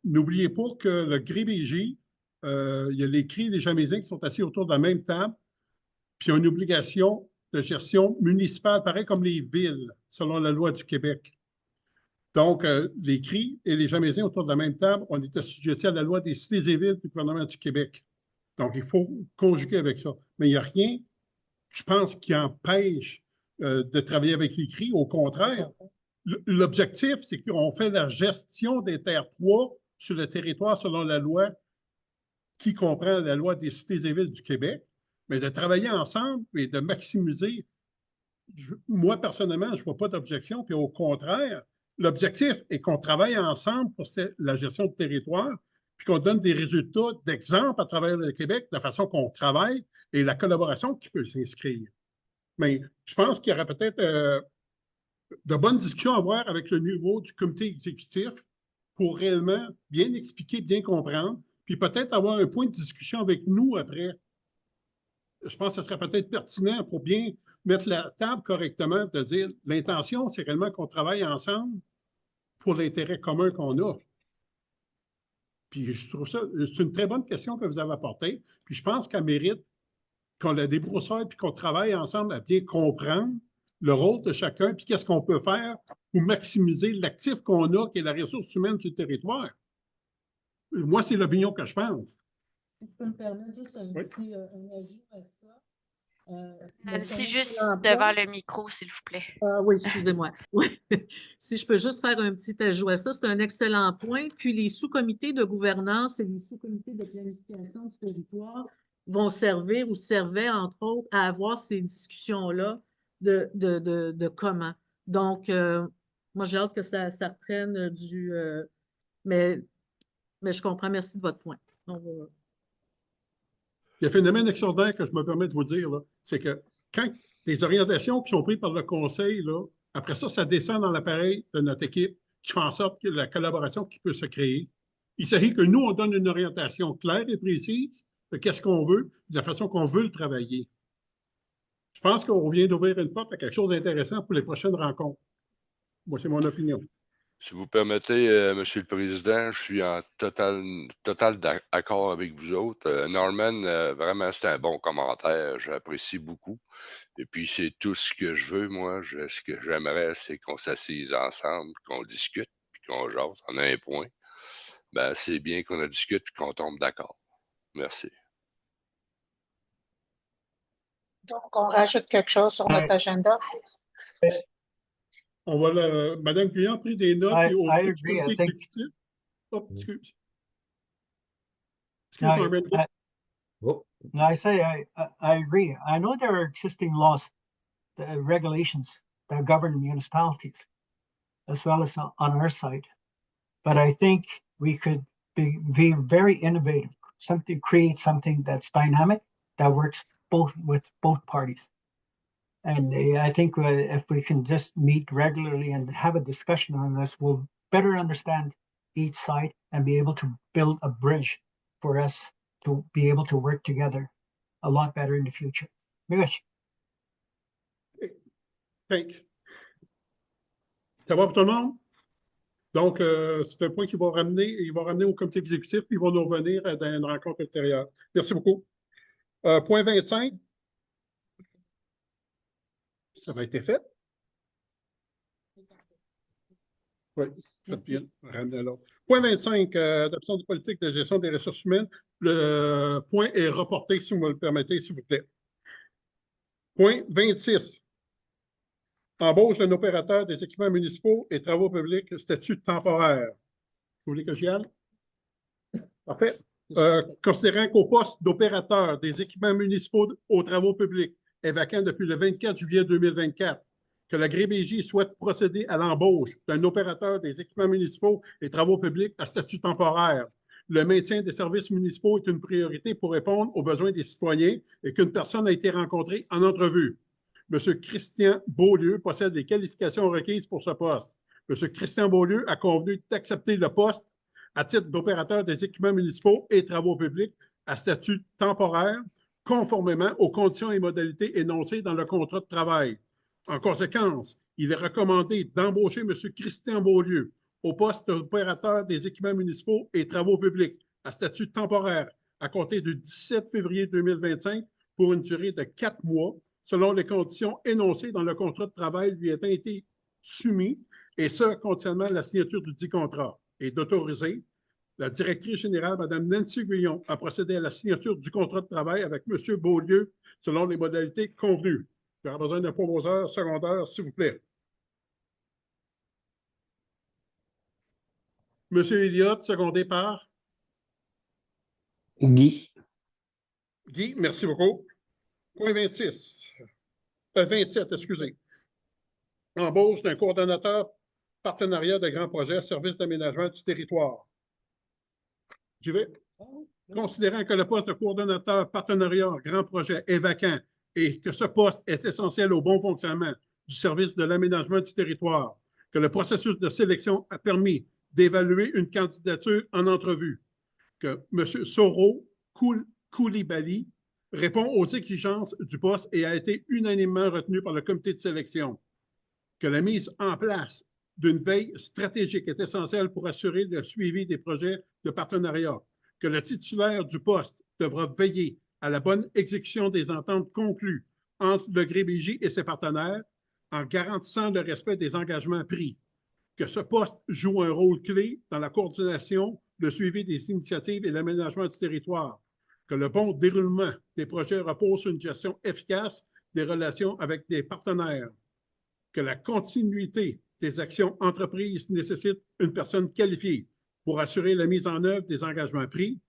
N'oubliez pas que le GRIBJ, il y a les Cris et les Jamaisiens qui sont assis autour de la même table, puis ils ont une obligation de gestion municipale, pareil comme les villes, selon la loi du Québec. Donc, les Cris et les Jamaisiens autour de la même table, on est assujettis à la loi des cités et villes du gouvernement du Québec. Donc, il faut conjuguer avec ça. Mais il n'y a rien, je pense, qui empêche de travailler avec les Cris. Au contraire, l'objectif, c'est qu'on fait la gestion des terres 3 sur le territoire selon la loi qui comprend la loi des cités et villes du Québec, mais de travailler ensemble et de maximiser. Moi, personnellement, je ne vois pas d'objection, puis au contraire, l'objectif est qu'on travaille ensemble pour la gestion du territoire, puis qu'on donne des résultats d'exemple à travers le Québec, de la façon qu'on travaille et la collaboration qui peut s'inscrire. Mais je pense qu'il y aurait peut-être de bonnes discussions à avoir avec le niveau du comité exécutif pour réellement bien expliquer, bien comprendre, puis peut-être avoir un point de discussion avec nous après. Je pense que ce serait peut-être pertinent pour bien mettre la table correctement, de dire l'intention, c'est réellement qu'on travaille ensemble pour l'intérêt commun qu'on a. Puis je trouve ça, c'est une très bonne question que vous avez apportée, puis je pense qu'elle mérite qu'on la débroussaille puis qu'on travaille ensemble à bien comprendre le rôle de chacun, puis qu'est-ce qu'on peut faire pour maximiser l'actif qu'on a, qui est la ressource humaine sur le territoire. Moi, c'est l'opinion que je pense. Si je peux me permettre juste un petit ajout à ça. C'est juste devant le micro, s'il vous plaît. Oui, excusez-moi. Si je peux juste faire un petit ajout à ça, c'est un excellent point. Puis les sous-comités de gouvernance et les sous-comités de planification du territoire vont servir ou servaient, entre autres, à avoir ces discussions-là de comment. Donc, moi, j'ai hâte que ça reprenne mais je comprends. Merci de votre point. Il y a un phénomène extraordinaire que je me permets de vous dire, c'est que quand les orientations qui sont prises par le conseil, là, après ça, ça descend dans l'appareil de notre équipe qui fait en sorte que la collaboration qui peut se créer. Il s'agit que nous, on donne une orientation claire et précise de qu'est-ce qu'on veut, de la façon qu'on veut le travailler. Je pense qu'on vient d'ouvrir une porte à quelque chose d'intéressant pour les prochaines rencontres. Moi, c'est mon opinion. Si vous permettez, Monsieur le Président, je suis en total d'accord avec vous autres. Norman, vraiment, c'est un bon commentaire. J'apprécie beaucoup. Et puis, c'est tout ce que je veux, moi. Ce que j'aimerais, c'est qu'on s'assise ensemble, qu'on discute, puis qu'on jase. On a un point. Ben, c'est bien qu'on en discute et qu'on tombe d'accord. Merci. Donc, on rajoute quelque chose sur notre agenda. On va Madame Guyot a pris des notes. I agree. I think. Oh, excuse. No, I say I agree. I know there are existing laws, regulations that govern municipalities, as well as on our side. But I think we could be very innovative. Create something that's dynamic, that works with both parties. And I think if we can just meet regularly and have a discussion on this, we'll better understand each side and be able to build a bridge for us to be able to work together a lot better in the future. Merci. Thanks. Ça va pour tout le monde? Donc, c'est un point qu'il va ramener au comité exécutif, puis ils vont nous revenir dans une rencontre ultérieure. Merci beaucoup. Point 25. Ça va être fait? Oui, faites bien. Ramenez-le. Point 25, adoption de politique de gestion des ressources humaines. Le point est reporté, si vous me le permettez, s'il vous plaît. Point 26. Embauche d'un opérateur des équipements municipaux et travaux publics, statut temporaire. Vous voulez que j'y aille? Parfait. Considérant qu'au poste d'opérateur des équipements municipaux aux travaux publics est vacant depuis le 24 juillet 2024, que la GRBJ souhaite procéder à l'embauche d'un opérateur des équipements municipaux et travaux publics à statut temporaire. Le maintien des services municipaux est une priorité pour répondre aux besoins des citoyens et qu'une personne a été rencontrée en entrevue. M. Christian Beaulieu possède les qualifications requises pour ce poste. M. Christian Beaulieu a convenu d'accepter le poste à titre d'opérateur des équipements municipaux et travaux publics à statut temporaire, conformément aux conditions et modalités énoncées dans le contrat de travail. En conséquence, il est recommandé d'embaucher M. Christian Beaulieu au poste d'opérateur des équipements municipaux et travaux publics à statut temporaire à compter du 17 février 2025 pour une durée de 4 mois, selon les conditions énoncées dans le contrat de travail lui ayant été soumis, et ce, concernant la signature du dit contrat, et d'autoriser la directrice générale, Mme Nancy Guyon, à procéder à la signature du contrat de travail avec M. Beaulieu selon les modalités convenues. J'aurai besoin d'un proposeur secondaire, s'il vous plaît. M. Elliott, secondé par? Guy. Guy, merci beaucoup. Point 26. 27, excusez. Embauche d'un coordonnateur partenariat de grands projets, service d'aménagement du territoire. J'y vais. Considérant que le poste de coordonnateur partenariat grand projet est vacant et que ce poste est essentiel au bon fonctionnement du service de l'aménagement du territoire, que le processus de sélection a permis d'évaluer une candidature en entrevue, que M. Soro Koulibaly répond aux exigences du poste et a été unanimement retenu par le comité de sélection, que la mise en place d'une veille stratégique est essentielle pour assurer le suivi des projets de partenariat, que le titulaire du poste devra veiller à la bonne exécution des ententes conclues entre le GRBJ et ses partenaires en garantissant le respect des engagements pris, que ce poste joue un rôle clé dans la coordination, le suivi des initiatives et l'aménagement du territoire, que le bon déroulement des projets repose sur une gestion efficace des relations avec des partenaires, que la continuité des actions entreprises nécessite une personne qualifiée pour assurer la mise en œuvre des engagements pris,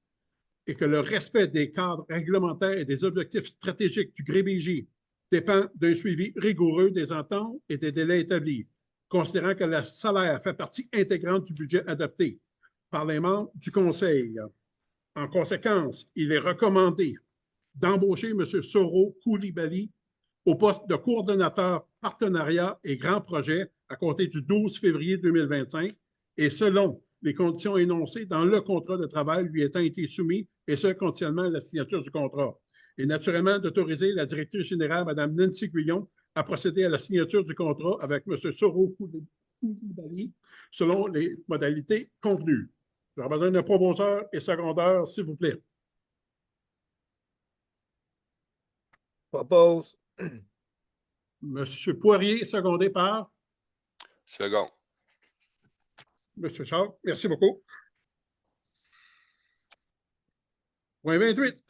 et que le respect des cadres réglementaires et des objectifs stratégiques du GREBJ dépend d'un suivi rigoureux des ententes et des délais établis, considérant que le salaire fait partie intégrante du budget adopté par les membres du Conseil. En conséquence, il est recommandé d'embaucher M. Soro Koulibaly au poste de coordonnateur partenariat et grands projets à compter du 12 février 2025 et selon les conditions énoncées dans le contrat de travail lui étant été soumis, et ce, conditionnellement à la signature du contrat. Et naturellement, d'autoriser la directrice générale, Mme Nancy Guillon, à procéder à la signature du contrat avec M. Soro Koulibaly selon les modalités convenues. J'aurai besoin de proposeurs et secondaires, s'il vous plaît. Propose. M. Poirier, secondé par? Second. M. Charles, merci beaucoup. Point 28.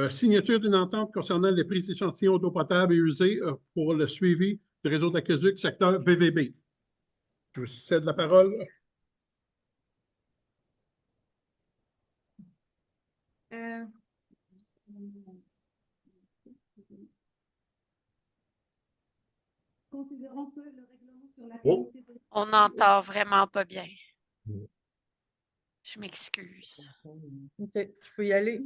Signature d'une entente concernant les prises d'échantillons d'eau potable et usée pour le suivi du réseau d'aqueduc secteur VVB. Je vous cède la parole. Considérons que le règlement sur la Oh. qualité de... On n'entend vraiment pas bien. Je m'excuse. OK, je peux y aller?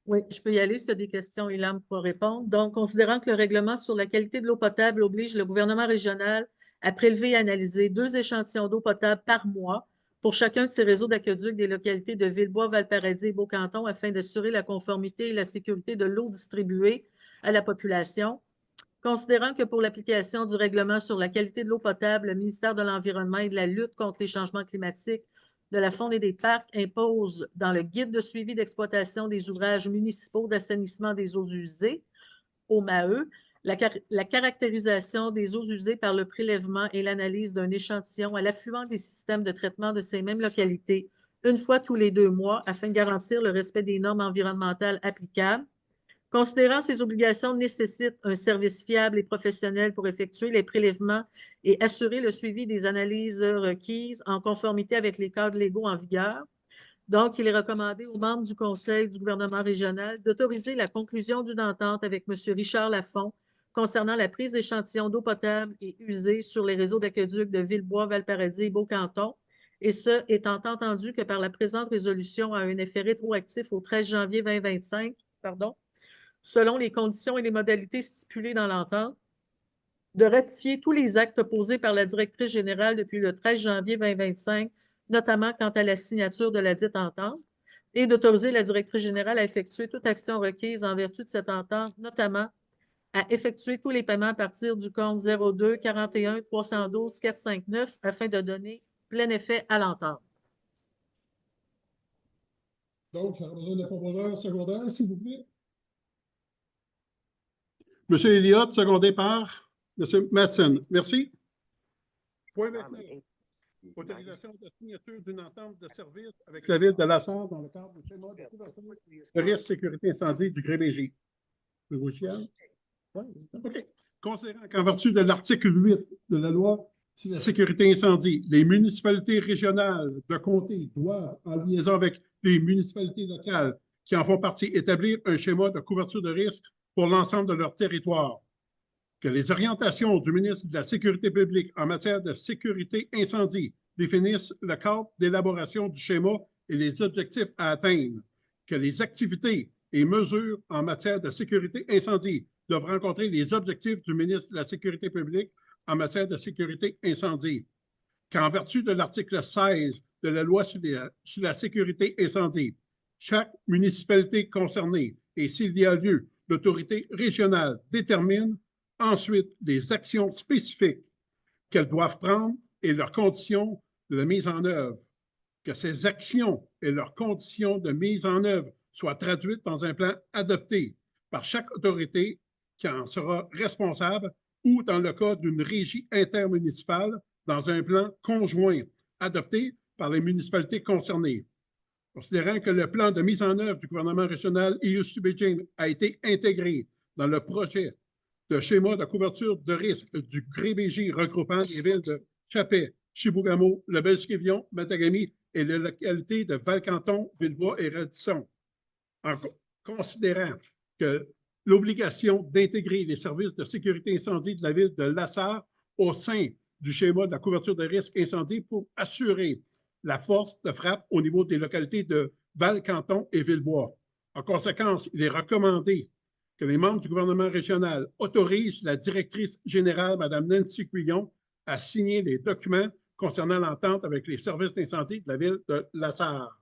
Oui, je peux y aller s'il y a des questions, Ilham pour répondre. Donc, considérant que le règlement sur la qualité de l'eau potable oblige le gouvernement régional à prélever et analyser 2 échantillons d'eau potable par mois pour chacun de ces réseaux d'aqueducs des localités de Villebois, Valparadis et Beaucanton afin d'assurer la conformité et la sécurité de l'eau distribuée à la population. Considérant que pour l'application du règlement sur la qualité de l'eau potable, le ministère de l'Environnement et de la lutte contre les changements climatiques de la Faune et des Parcs impose dans le guide de suivi d'exploitation des ouvrages municipaux d'assainissement des eaux usées, au MAE, la caractérisation des eaux usées par le prélèvement et l'analyse d'un échantillon à l'affluent des systèmes de traitement de ces mêmes localités une fois tous les 2 mois afin de garantir le respect des normes environnementales applicables. Considérant ces obligations nécessitent un service fiable et professionnel pour effectuer les prélèvements et assurer le suivi des analyses requises en conformité avec les cadres légaux en vigueur. Donc, il est recommandé aux membres du Conseil du gouvernement régional d'autoriser la conclusion d'une entente avec M. Richard Lafont concernant la prise d'échantillons d'eau potable et usée sur les réseaux d'aqueducs de Villebois, Valparadis et Beaucanton, et ce, étant entendu que par la présente résolution a un effet rétroactif au 13 janvier 2025, selon les conditions et les modalités stipulées dans l'entente, de ratifier tous les actes posés par la directrice générale depuis le 13 janvier 2025, notamment quant à la signature de la dite entente, et d'autoriser la directrice générale à effectuer toute action requise en vertu de cette entente, notamment à effectuer tous les paiements à partir du compte 02 41 312 459 afin de donner plein effet à l'entente. Donc, j'aurais besoin de proposeurs secondaires, s'il vous plaît. M. Elliott, secondé par M. Madsen. Merci. Point 29. Autorisation de signature d'une entente de service avec la ville de Lassar dans le cadre du schéma de couverture de risque sécurité incendie du GREBJ. Oui. OK. Considérant qu'en vertu de l'article 8 de la loi sur la sécurité incendie, les municipalités régionales de comté doivent, en liaison avec les municipalités locales qui en font partie, établir un schéma de couverture de risque pour l'ensemble de leur territoire, que les orientations du ministre de la Sécurité publique en matière de sécurité incendie définissent le cadre d'élaboration du schéma et les objectifs à atteindre, que les activités et mesures en matière de sécurité incendie doivent rencontrer les objectifs du ministre de la Sécurité publique en matière de sécurité incendie, qu'en vertu de l'article 16 de la loi sur la sécurité incendie, chaque municipalité concernée, et s'il y a lieu, l'autorité régionale détermine ensuite les actions spécifiques qu'elles doivent prendre et leurs conditions de mise en œuvre. Que ces actions et leurs conditions de mise en œuvre soient traduites dans un plan adopté par chaque autorité qui en sera responsable ou, dans le cas d'une régie intermunicipale, dans un plan conjoint adopté par les municipalités concernées. Considérant que le plan de mise en œuvre du gouvernement régional EUSUBEJIM a été intégré dans le projet de schéma de couverture de risque du CREBJ regroupant les villes de Chapet, Chibougamau, Le Bel-Esquivillon, Matagami et les localités de Valcanton, Villebois et Radisson. En considérant que l'obligation d'intégrer les services de sécurité incendie de la ville de Lassar au sein du schéma de la couverture de risque incendie pour assurer la force de frappe au niveau des localités de Valcanton et Villebois. En conséquence, il est recommandé que les membres du gouvernement régional autorisent la directrice générale, Mme Nancy Cuillon, à signer les documents concernant l'entente avec les services d'incendie de la ville de Lassar.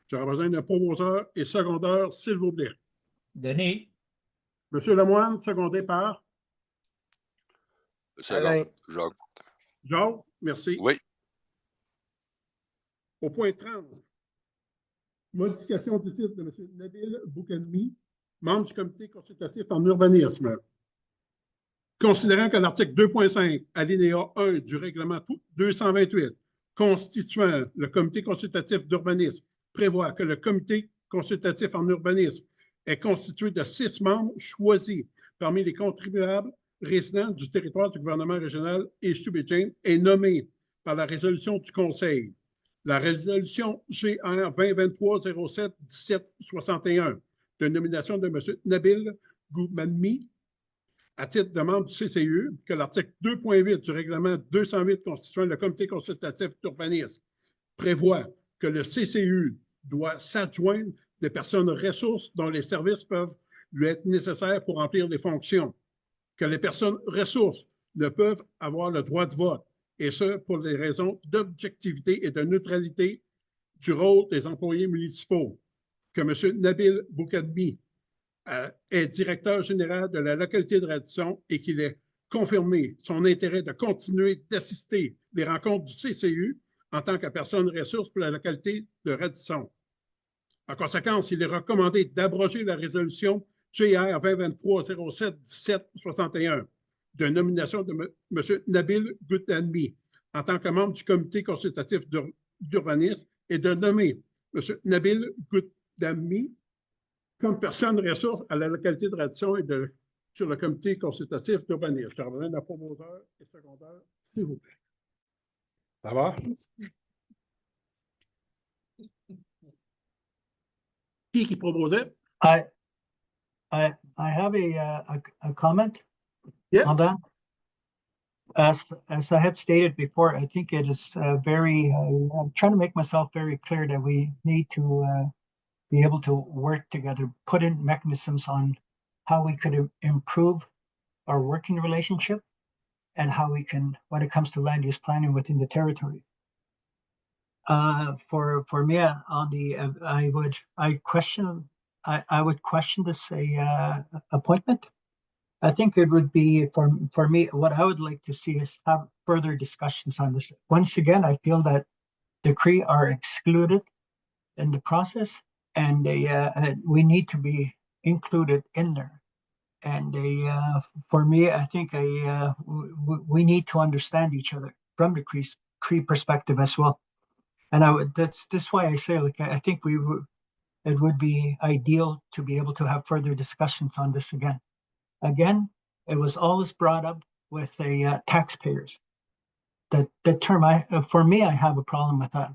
J'aurais besoin d'un proposeur et secondeur, s'il vous plaît. Denis. Monsieur Lemoine, secondé par? Jacques. Jacques, merci. Oui. Au point 30, modification du titre de M. Nabil Boukanmi, membre du comité consultatif en urbanisme. Considérant que l'article 2.5, alinéa 1 du règlement 228, constituant le comité consultatif d'urbanisme, prévoit que le comité consultatif en urbanisme est constitué de 6 membres choisis parmi les contribuables résidents du territoire du gouvernement régional et Stubéjain et nommés par la résolution du Conseil. La résolution GR 2023-07-1761 de nomination de M. Nabil Goumanmi à titre de membre du CCU, que l'article 2.8 du règlement 208 constituant le comité consultatif d'urbanisme prévoit que le CCU doit s'adjoindre des personnes ressources dont les services peuvent lui être nécessaires pour remplir les fonctions, que les personnes ressources ne peuvent avoir le droit de vote, et ce, pour les raisons d'objectivité et de neutralité du rôle des employés municipaux, que M. Nabil Boukanmi est directeur général de la localité de Radisson et qu'il ait confirmé son intérêt de continuer d'assister les rencontres du CCU en tant que personne ressource pour la localité de Radisson. En conséquence, il est recommandé d'abroger la résolution GR 2023-07-1761 de nomination de M. Nabil Goumanmi en tant que membre du comité consultatif d'urbanisme et de nommer M. Nabil Goumanmi comme personne ressource à la localité de Radisson et sur le comité consultatif d'urbanisme. Je reviens d'un promoteur et secondaire, s'il vous plaît. Ça va? Qui proposait? I have a comment on that. As I had stated before, I think it is I'm trying to make myself very clear that we need to be able to work together, put in mechanisms on how we could improve our working relationship and how we can, when it comes to land use planning within the territory. For me, on the I would question this appointment. I think it would be for me, what I would like to see is have further discussions on this. Once again, I feel that the Cree are excluded in the process, and we need to be included in there. And for me, I think we need to understand each other from the Cree perspective as well. And that's why I say, like, I think it would be ideal to be able to have further discussions on this again. Again, it was always brought up with the taxpayers. The term, for me, I have a problem with that.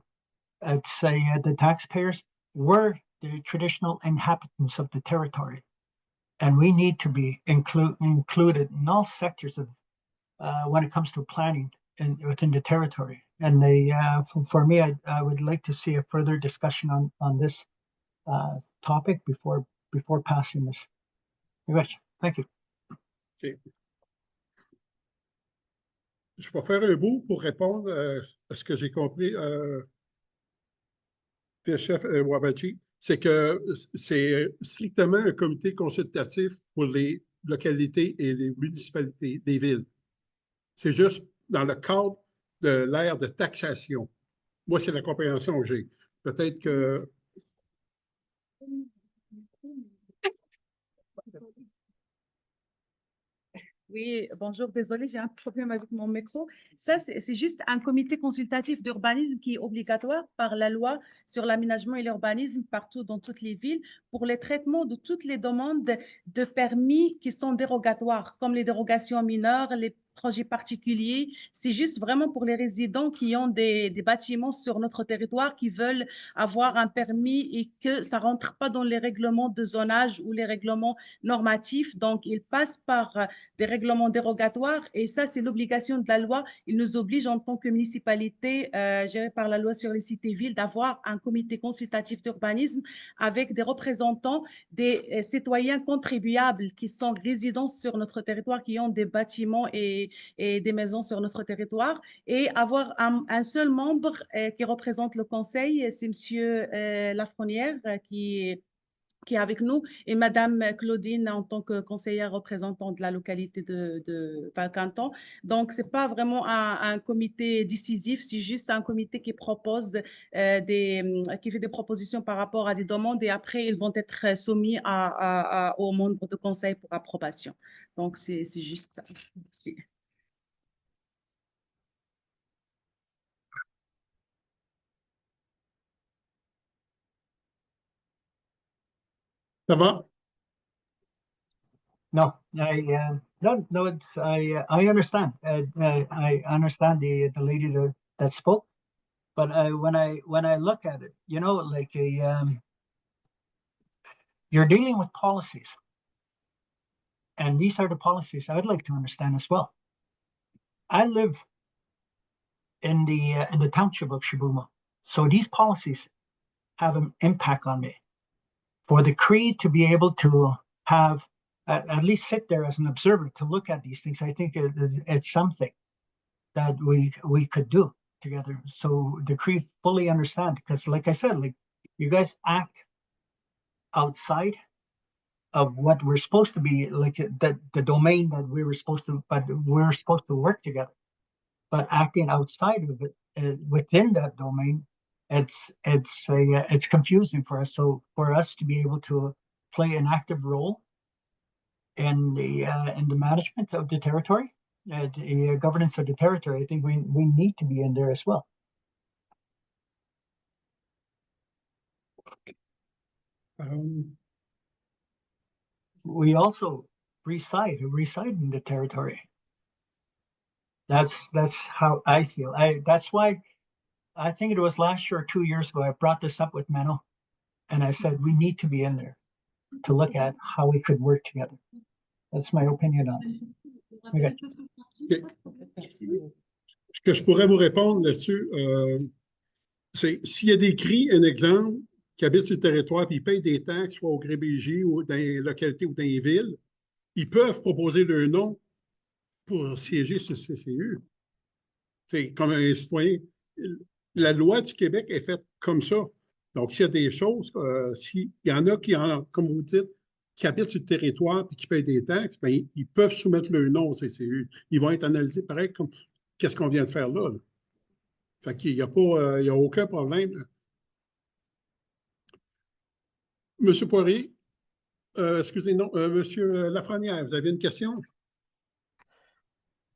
It's the taxpayers were the traditional inhabitants of the territory, and we need to be included in all sectors of when it comes to planning within the territory. And for me, I would like to see a further discussion on this topic before passing this. Thank you. Okay. Je vais faire un bout pour répondre à ce que j'ai compris, chef Wabachi, c'est que c'est strictement un comité consultatif pour les localités et les municipalités des villes. C'est juste dans le cadre de l'ère de taxation. Moi, c'est la compréhension que j'ai. Peut-être que... Oui, bonjour, désolé, j'ai un problème avec mon micro. Ça, c'est juste un comité consultatif d'urbanisme qui est obligatoire par la loi sur l'aménagement et l'urbanisme partout dans toutes les villes pour le traitement de toutes les demandes de permis qui sont dérogatoires, comme les dérogations mineures, les projets particuliers. C'est juste vraiment pour les résidents qui ont des bâtiments sur notre territoire qui veulent avoir un permis et que ça rentre pas dans les règlements de zonage ou les règlements normatifs. Donc, ils passent par des règlements dérogatoires et ça, c'est l'obligation de la loi. Il nous oblige en tant que municipalité gérée par la loi sur les cités-villes d'avoir un comité consultatif d'urbanisme avec des représentants des citoyens contribuables qui sont résidents sur notre territoire, qui ont des bâtiments et des maisons sur notre territoire et avoir un seul membre qui représente le conseil, c'est Monsieur Lafrenière qui est avec nous, et Madame Claudine en tant que conseillère représentante de la localité de Valcanton. Donc, ce n'est pas vraiment un comité décisif, c'est juste un comité qui propose qui fait des propositions par rapport à des demandes et après, ils vont être soumis aux membres de conseil pour approbation. Donc, c'est juste ça. Merci. Ça va? No, no. I understand. I understand the lady that spoke, but when I look at it, you know, like you're dealing with policies, and these are the policies I'd like to understand as well. I live in the township of Shibuma, so these policies have an impact on me. For the Cree to be able to have at least sit there as an observer to look at these things, I think it's something that we could do together. So the Cree fully understand, because like I said, like you guys act outside of what we're supposed to be, like the domain that we were supposed to, but we're supposed to work together. But acting outside of it, within that domain, it's confusing for us. So for us to be able to play an active role in the management of the territory, the governance of the territory, I think we need to be in there as well. We also reside in the territory. That's how I feel. That's why I think it was last year or 2 years ago I brought this up with Menno, and I said we need to be in there to look at how we could work together. That's my opinion on it. Okay. Ce que je pourrais vous répondre là-dessus, c'est s'il y a des CRI, un exemple, qui habitent sur le territoire et ils payent des taxes, soit au GréBJ ou dans les localités ou dans les villes, ils peuvent proposer leur nom pour siéger sur le CCU. C'est comme un citoyen. La loi du Québec est faite comme ça. Donc, s'il y a des choses, s'il y en a qui, comme vous dites, qui habitent sur le territoire et qui payent des taxes, bien, ils peuvent soumettre leur nom au CCU. Ils vont être analysés pareil comme qu'est-ce qu'on vient de faire là. Fait qu'il n'y a pas, il y a aucun problème. Monsieur Poirier, excusez, non, Monsieur Lafrenière, vous avez une question?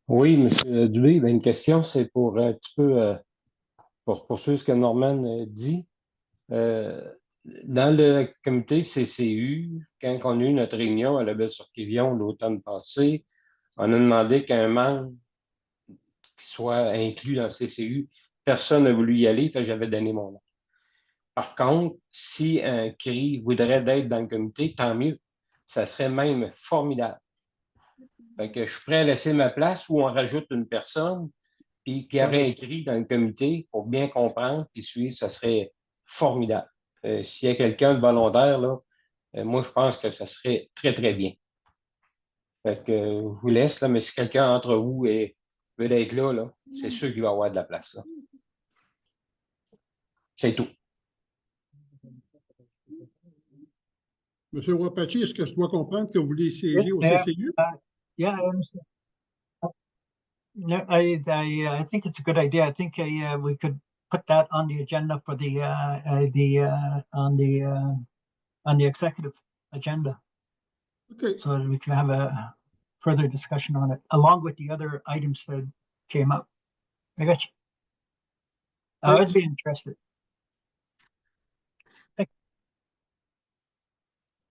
Oui, M. Dubé, une question, c'est pour un petit peu pour poursuivre ce que Norman dit. Dans le comité CCU, quand on a eu notre réunion à la Baie-sur-Quévillon l'automne passé, on a demandé qu'un membre qui soit inclus dans le CCU, personne n'a voulu y aller, j'avais donné mon nom. Par contre, si un CRI voudrait être dans le comité, tant mieux. Ça serait même formidable. Fait que je suis prêt à laisser ma place où on rajoute une personne puis qui aurait un CRI dans le comité pour bien comprendre puis suivre, ça serait formidable. S'il y a quelqu'un de volontaire, là, moi, je pense que ça serait très, très bien. Fait que je vous laisse, là, mais si quelqu'un entre vous veut être là, c'est sûr qu'il va y avoir de la place. Là. C'est tout. Monsieur Wapachi, est-ce que je dois comprendre que vous voulez siéger au CCU? Yeah, I understand. I think it's a good idea. I think we could put that on the agenda for on the executive agenda. Okay. So that we can have further discussion on it, along with the other items that came up. I got you. I'd be interested.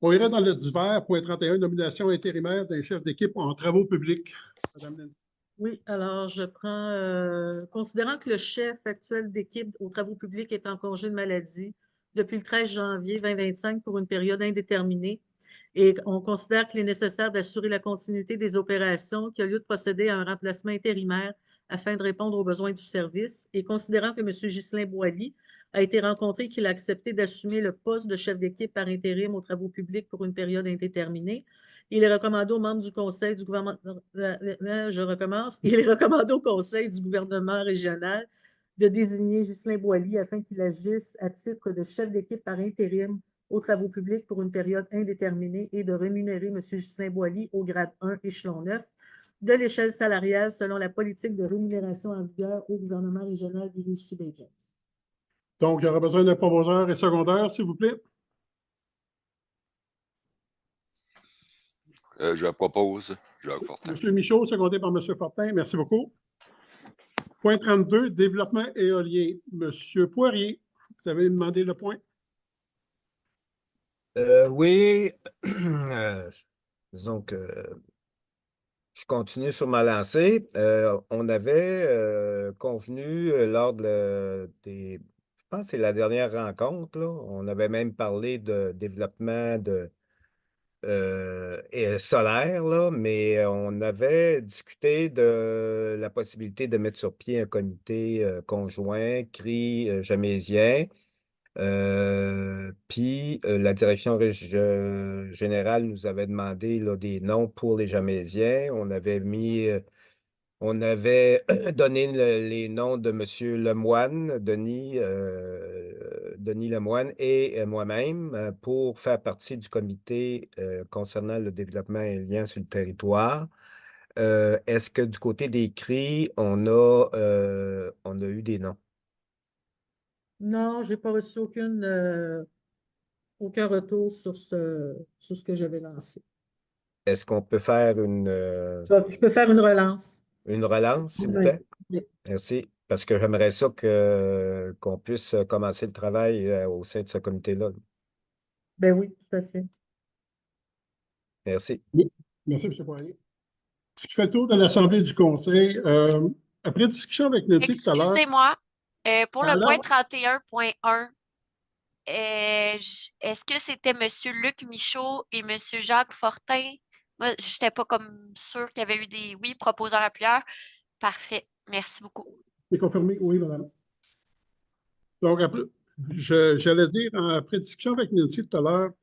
On irait dans le divers, point 31, nomination intérimaire d'un chef d'équipe en travaux publics. Madame Nancy. Oui, alors je prends, considérant que le chef actuel d'équipe aux travaux publics est en congé de maladie depuis le 13 janvier 2025 pour une période indéterminée, et on considère qu'il est nécessaire d'assurer la continuité des opérations, qu'il y a lieu de procéder à un remplacement intérimaire afin de répondre aux besoins du service, et considérant que M. Ghislain Boily a été rencontré et qu'il a accepté d'assumer le poste de chef d'équipe par intérim aux travaux publics pour une période indéterminée, il est recommandé aux membres du Conseil du gouvernement, je recommence, il est recommandé au Conseil du gouvernement régional de désigner Ghislain Boily afin qu'il agisse à titre de chef d'équipe par intérim aux travaux publics pour une période indéterminée et de rémunérer M. Ghislain Boily au grade 1, échelon 9, de l'échelle salariale selon la politique de rémunération en vigueur au gouvernement régional d'Irish-Bay-James. Donc, j'aurais besoin d'un proposeur et secondaire, s'il vous plaît. Je propose Jacques Fortin. Monsieur Michaud, secondé par Monsieur Fortin. Merci beaucoup. Point 32, développement éolien. Monsieur Poirier, vous avez demandé le point? Oui, disons que je continue sur ma lancée. On avait convenu lors des... Je pense que c'est la dernière rencontre, là, on avait même parlé de développement solaire, là, mais on avait discuté de la possibilité de mettre sur pied un comité conjoint, CRI-Jamaisien. Puis la direction générale nous avait demandé là, des noms pour les Jamaisiens. On avait donné les noms de M. Lemoine, Denis Lemoine et moi-même pour faire partie du comité concernant le développement éolien sur le territoire. Est-ce que du côté des CRI, on a eu des noms? Non, je n'ai pas reçu aucun retour sur ce que j'avais lancé. Est-ce qu'on peut faire Je peux faire une relance. Une relance, s'il vous plaît? Oui. Merci. Parce que j'aimerais ça qu'on puisse commencer le travail au sein de ce comité-là. Ben oui, tout à fait. Merci. Oui, merci, M. Poirier. Ce qui fait le tour de l'Assemblée du Conseil. Après discussion avec Nancy tout à l'heure. Excusez-moi, pour le Alors- point 31.1, est-ce que c'était M. Luc Michaud et M. Jacques Fortin? Moi, je n'étais pas comme sûre qu'il y avait eu des proposeurs appuyeurs. Parfait. Merci beaucoup. C'est confirmé? Oui, madame. Donc, après, j'allais dire, après discussion avec Nancy tout à l'heure,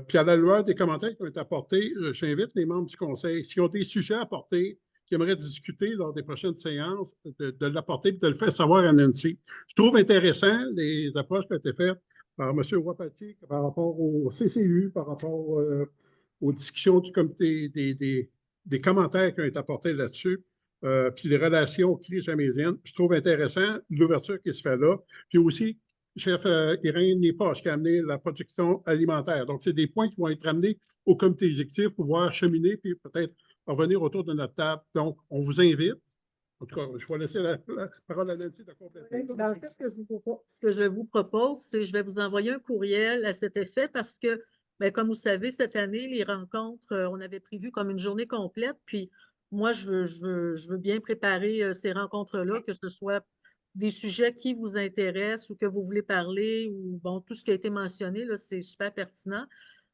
puis à la lueur des commentaires qui ont été apportés, j'invite les membres du Conseil, s'ils ont des sujets à apporter, qui aimeraient discuter lors des prochaines séances, de l'apporter et de le faire savoir à Nancy. Je trouve intéressant les approches qui ont été faites par M. Wapati par rapport au CCU, par rapport aux discussions du comité, des commentaires qui ont été apportés là-dessus. Puis les relations CRI-Jamaisiennes, je trouve intéressant l'ouverture qui se fait là. Puis aussi, chef Irène Népoche qui a amené la production alimentaire. Donc, c'est des points qui vont être amenés au comité exécutif pour pouvoir cheminer puis peut-être revenir autour de notre table. Donc, on vous invite. En tout cas, je vais laisser la parole à Nancy de compléter. En fait, ce que je vous propose, c'est que je vais vous envoyer un courriel à cet effet parce que, bien, comme vous savez, cette année, les rencontres, on avait prévu comme une journée complète. Puis, moi, je veux bien préparer ces rencontres-là, que ce soit des sujets qui vous intéressent ou que vous voulez parler, ou bon, tout ce qui a été mentionné, là, c'est super pertinent.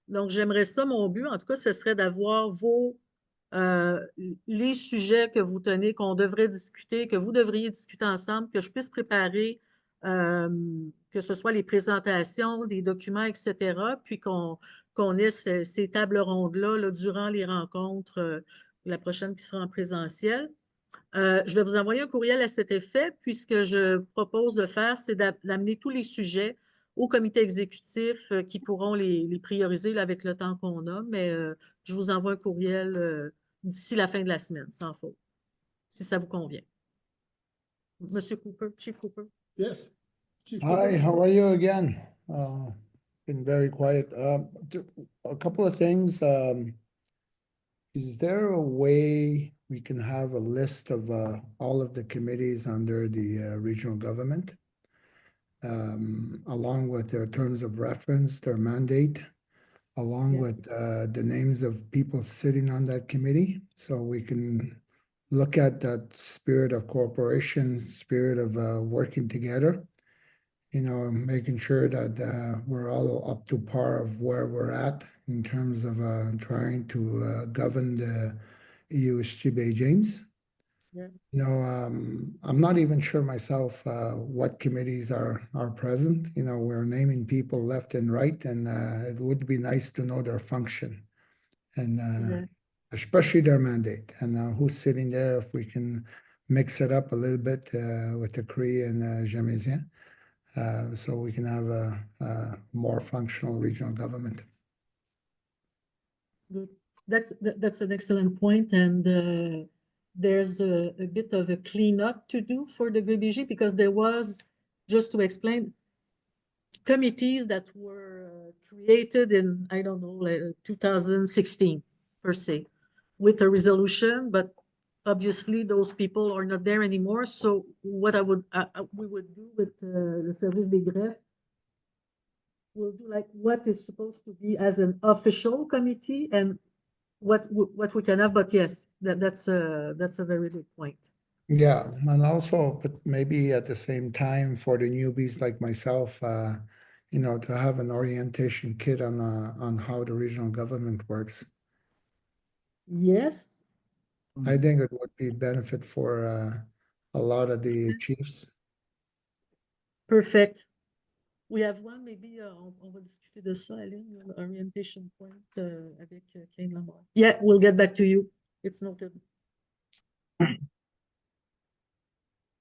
Donc, j'aimerais ça, mon but, en tout cas, ce serait d'avoir les sujets que vous tenez, qu'on devrait discuter, que vous devriez discuter ensemble, que je puisse préparer, que ce soit les présentations, des documents, etc., puis qu'on ait ces tables rondes-là là, durant les rencontres, la prochaine qui sera en présentiel. Je vais vous envoyer un courriel à cet effet, puis ce que je propose de faire, c'est d'amener tous les sujets au comité exécutif qui pourront les prioriser là, avec le temps qu'on a, mais je vous envoie un courriel d'ici la fin de la semaine, sans faute, si ça vous convient. Monsieur Cooper, Chief Cooper. Yes. Chief Hi, Cooper. how are you again? Been very quiet. A couple of things. Is there a way we can have a list of all of the committees under the regional government? Along with their terms of reference, their mandate, along with the names of people sitting on that committee, so we can look at that spirit of cooperation, spirit of working together, you know, making sure that we're all up to par of where we're at in terms of trying to govern the EUSG Bay James. Yeah. You know, I'm not even sure myself what committees are present. You know, we're naming people left and right, and it would be nice to know their function, and especially their mandate, and who's sitting there. If we can mix it up a little bit with the Cree and Jamaisien, so we can have a more functional regional government. Good. That's an excellent point, and there's a bit of a cleanup to do for the GBG, because there was, just to explain, committees that were created in, I don't know, like 2016 per se, with a resolution, but obviously those people are not there anymore. So what we would do with the Service des Greffes, we'll do like what is supposed to be as an official committee and what we can have. But yes, that's a very good point. Yeah, and also, but maybe at the same time for the newbies like myself, you know, to have an orientation kit on how the regional government works. Yes. I think it would be benefit for a lot of the chiefs. Perfect. We have one, maybe on va discuter de ça, Aline, orientation point avec Kane Lamar. Yeah, we'll get back to you. It's noted.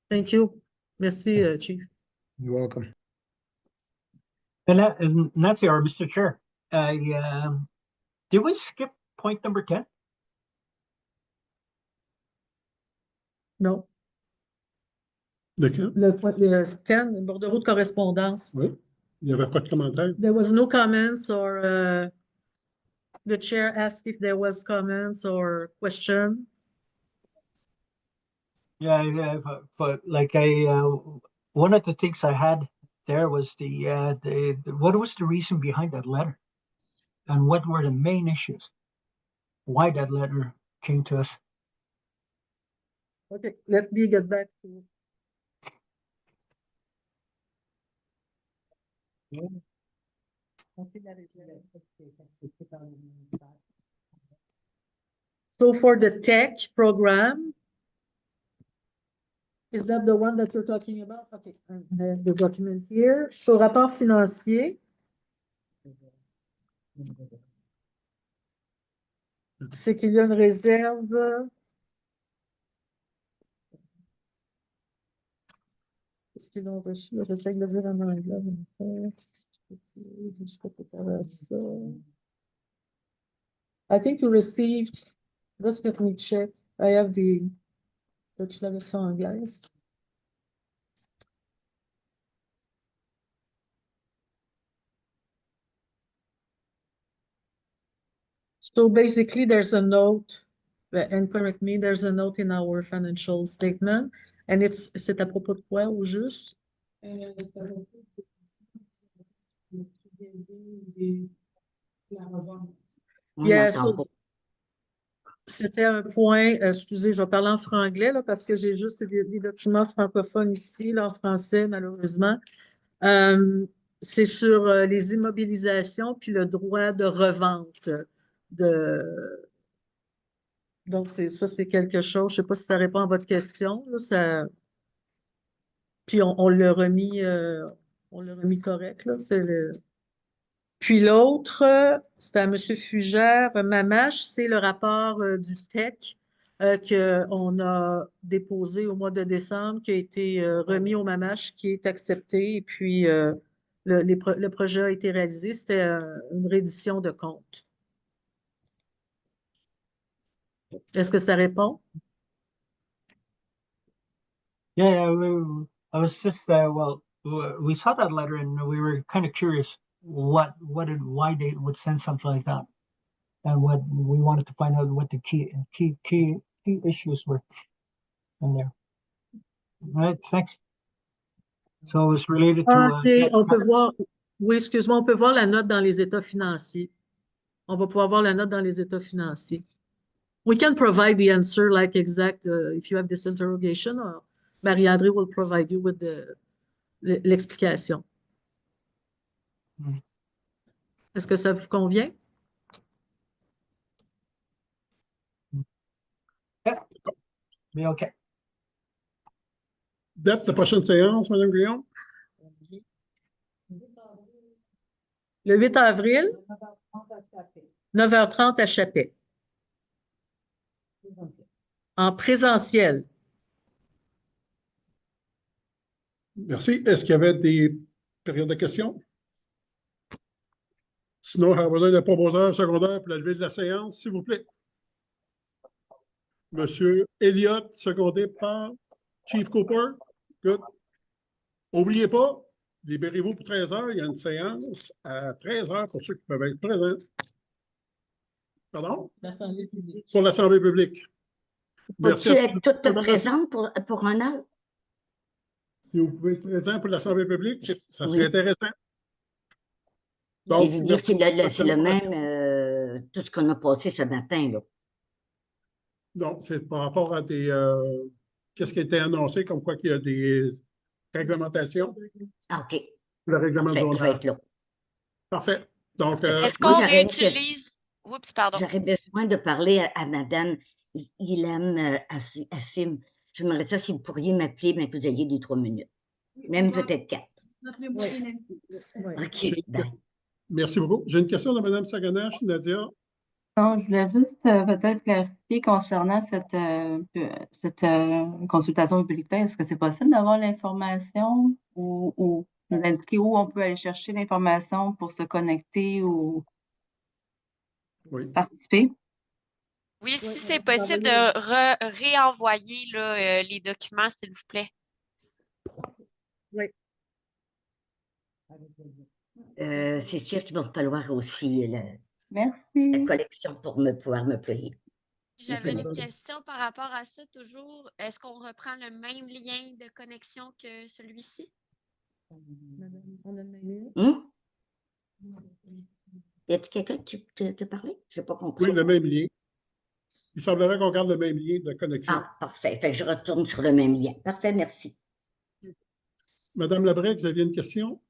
Thank you. Merci, Chief. You're welcome. And Nancy, or Mr. Chair, did we skip point number 10? No. Lequel? Le 10, bordereau de correspondance. Oui. Il n'y avait pas de commentaire. There was no comments, or the chair asked if there was comments or question. Yeah, but like one of the things I had there was the what was the reason behind that letter, and what were the main issues, why that letter came to us. Okay, let me get back to. So for the tech program, is that the one that you're talking about? Okay, I have the document here. So rapport financier. C'est qu'il y a une réserve. Qu'est-ce qu'ils ont reçu? J'essaie de le dire en anglais. I think you received, just let me check. I have the la version anglaise. So basically there's a note, and correct me, there's a note in our financial statement, and c'est à propos de quoi au juste? Yes, c'était un point, excusez, je vais parler en franglais là, parce que j'ai juste des documents francophones ici, là, en français, malheureusement. C'est sur les immobilisations puis le droit de revente donc ça, c'est quelque chose. Je ne sais pas si ça répond à votre question. Là, puis on l'a remis correct. Là, Puis l'autre, c'est à M. Fugère. Mamache, c'est le rapport du TEC qu'on a déposé au mois de décembre, qui a été remis au Mamache, qui est accepté. Et puis, le projet a été réalisé. C'était une reddition de compte. Est-ce que ça répond? Yeah, I was just well, we saw that letter and we were kind of curious why they would send something like that. And what we wanted to find out what the key issues were in there. All right, thanks. So it's related to. OK, on peut voir. Oui, excuse-moi, on peut voir la note dans les états financiers. On va pouvoir voir la note dans les états financiers. We can provide the answer like exact if you have this interrogation, or Marie-André will provide you with l'explication. Est-ce que ça vous convient? Yeah, OK. Date de la prochaine séance, Mme Guillaume? Le 8 avril, 9h30 à Chapet. En présentiel. Merci. Est-ce qu'il y avait des périodes de questions? Sinon, on va donner le proposeur secondaire pour la levée de la séance, s'il vous plaît. Monsieur Elliott, secondé par Chief Cooper. Good. N'oubliez pas, libérez-vous pour 13 heures. Il y a une séance à 13 heures pour ceux qui peuvent être présents. Pardon? L'Assemblée publique. Pour l'Assemblée publique. Peux-tu être toute présente pour 1 heure? Si vous pouvez être présent pour l'Assemblée publique, ça serait intéressant. Donc, je veux dire, c'est le même, tout ce qu'on a passé ce matin, là. Non, c'est par rapport à des... qu'est-ce qui a été annoncé, comme quoi qu'il y a des réglementations. OK. Le règlement de je vais être là. Parfait. Donc, est-ce qu'on réutilise... Oups, pardon. J'aurais besoin de parler à Mme Ilham Hassim. Je me dirais ça si vous pourriez m'appeler, mais que vous ayez des 3 minutes. Même peut-être 4. OK. Merci beaucoup. J'ai une question de Mme Saganache, Nadia. Non, je voulais juste peut-être clarifier concernant cette consultation publique. Est-ce que c'est possible d'avoir l'information ou nous indiquer où on peut aller chercher l'information pour se connecter ou participer? Oui, si c'est possible de réenvoyer là, les documents, s'il vous plaît. Oui. C'est sûr qu'il va falloir aussi la collection pour pouvoir me payer. J'avais une question par rapport à ça toujours. Est-ce qu'on reprend le même lien de connexion que celui-ci? On a le même lien? Y a-t-il quelqu'un qui te parlait? Je n'ai pas compris. Oui, le même lien. Il semblerait qu'on garde le même lien de connexion. Ah, parfait. Fait que je retourne sur le même lien. Parfait, merci. Madame Labrec, vous aviez une question?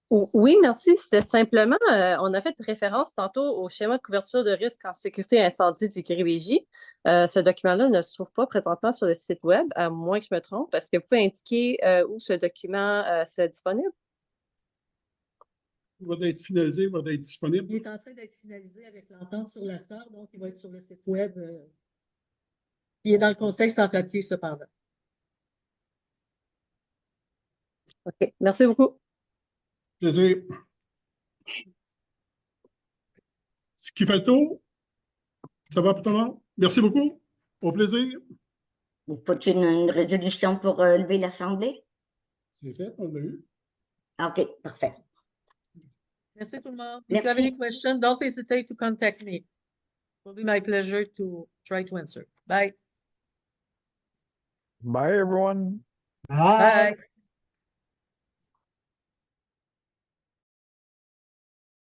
Oui, merci. C'était simplement, on a fait référence tantôt au schéma de couverture de risque en sécurité incendie du GRBJ. Ce document-là ne se trouve pas présentement sur le site web, à moins que je me trompe. Est-ce que vous pouvez indiquer où ce document serait disponible? Il va être finalisé, il va être disponible. Il est en train d'être finalisé avec l'entente sur la SAR, donc il va être sur le site web. Il est dans le conseil sans papier, cependant. OK. Merci beaucoup. Plaisir. Ce qui fait le tour. Ça va pour tout le monde? Merci beaucoup. Au plaisir. Vous faites une résolution pour lever l'Assemblée? C'est fait, on l'a eu. OK, parfait. Merci tout le monde. If you have any questions, don't hesitate to contact me. It will be my pleasure to try to answer. Bye. Bye, everyone. Bye. Bye.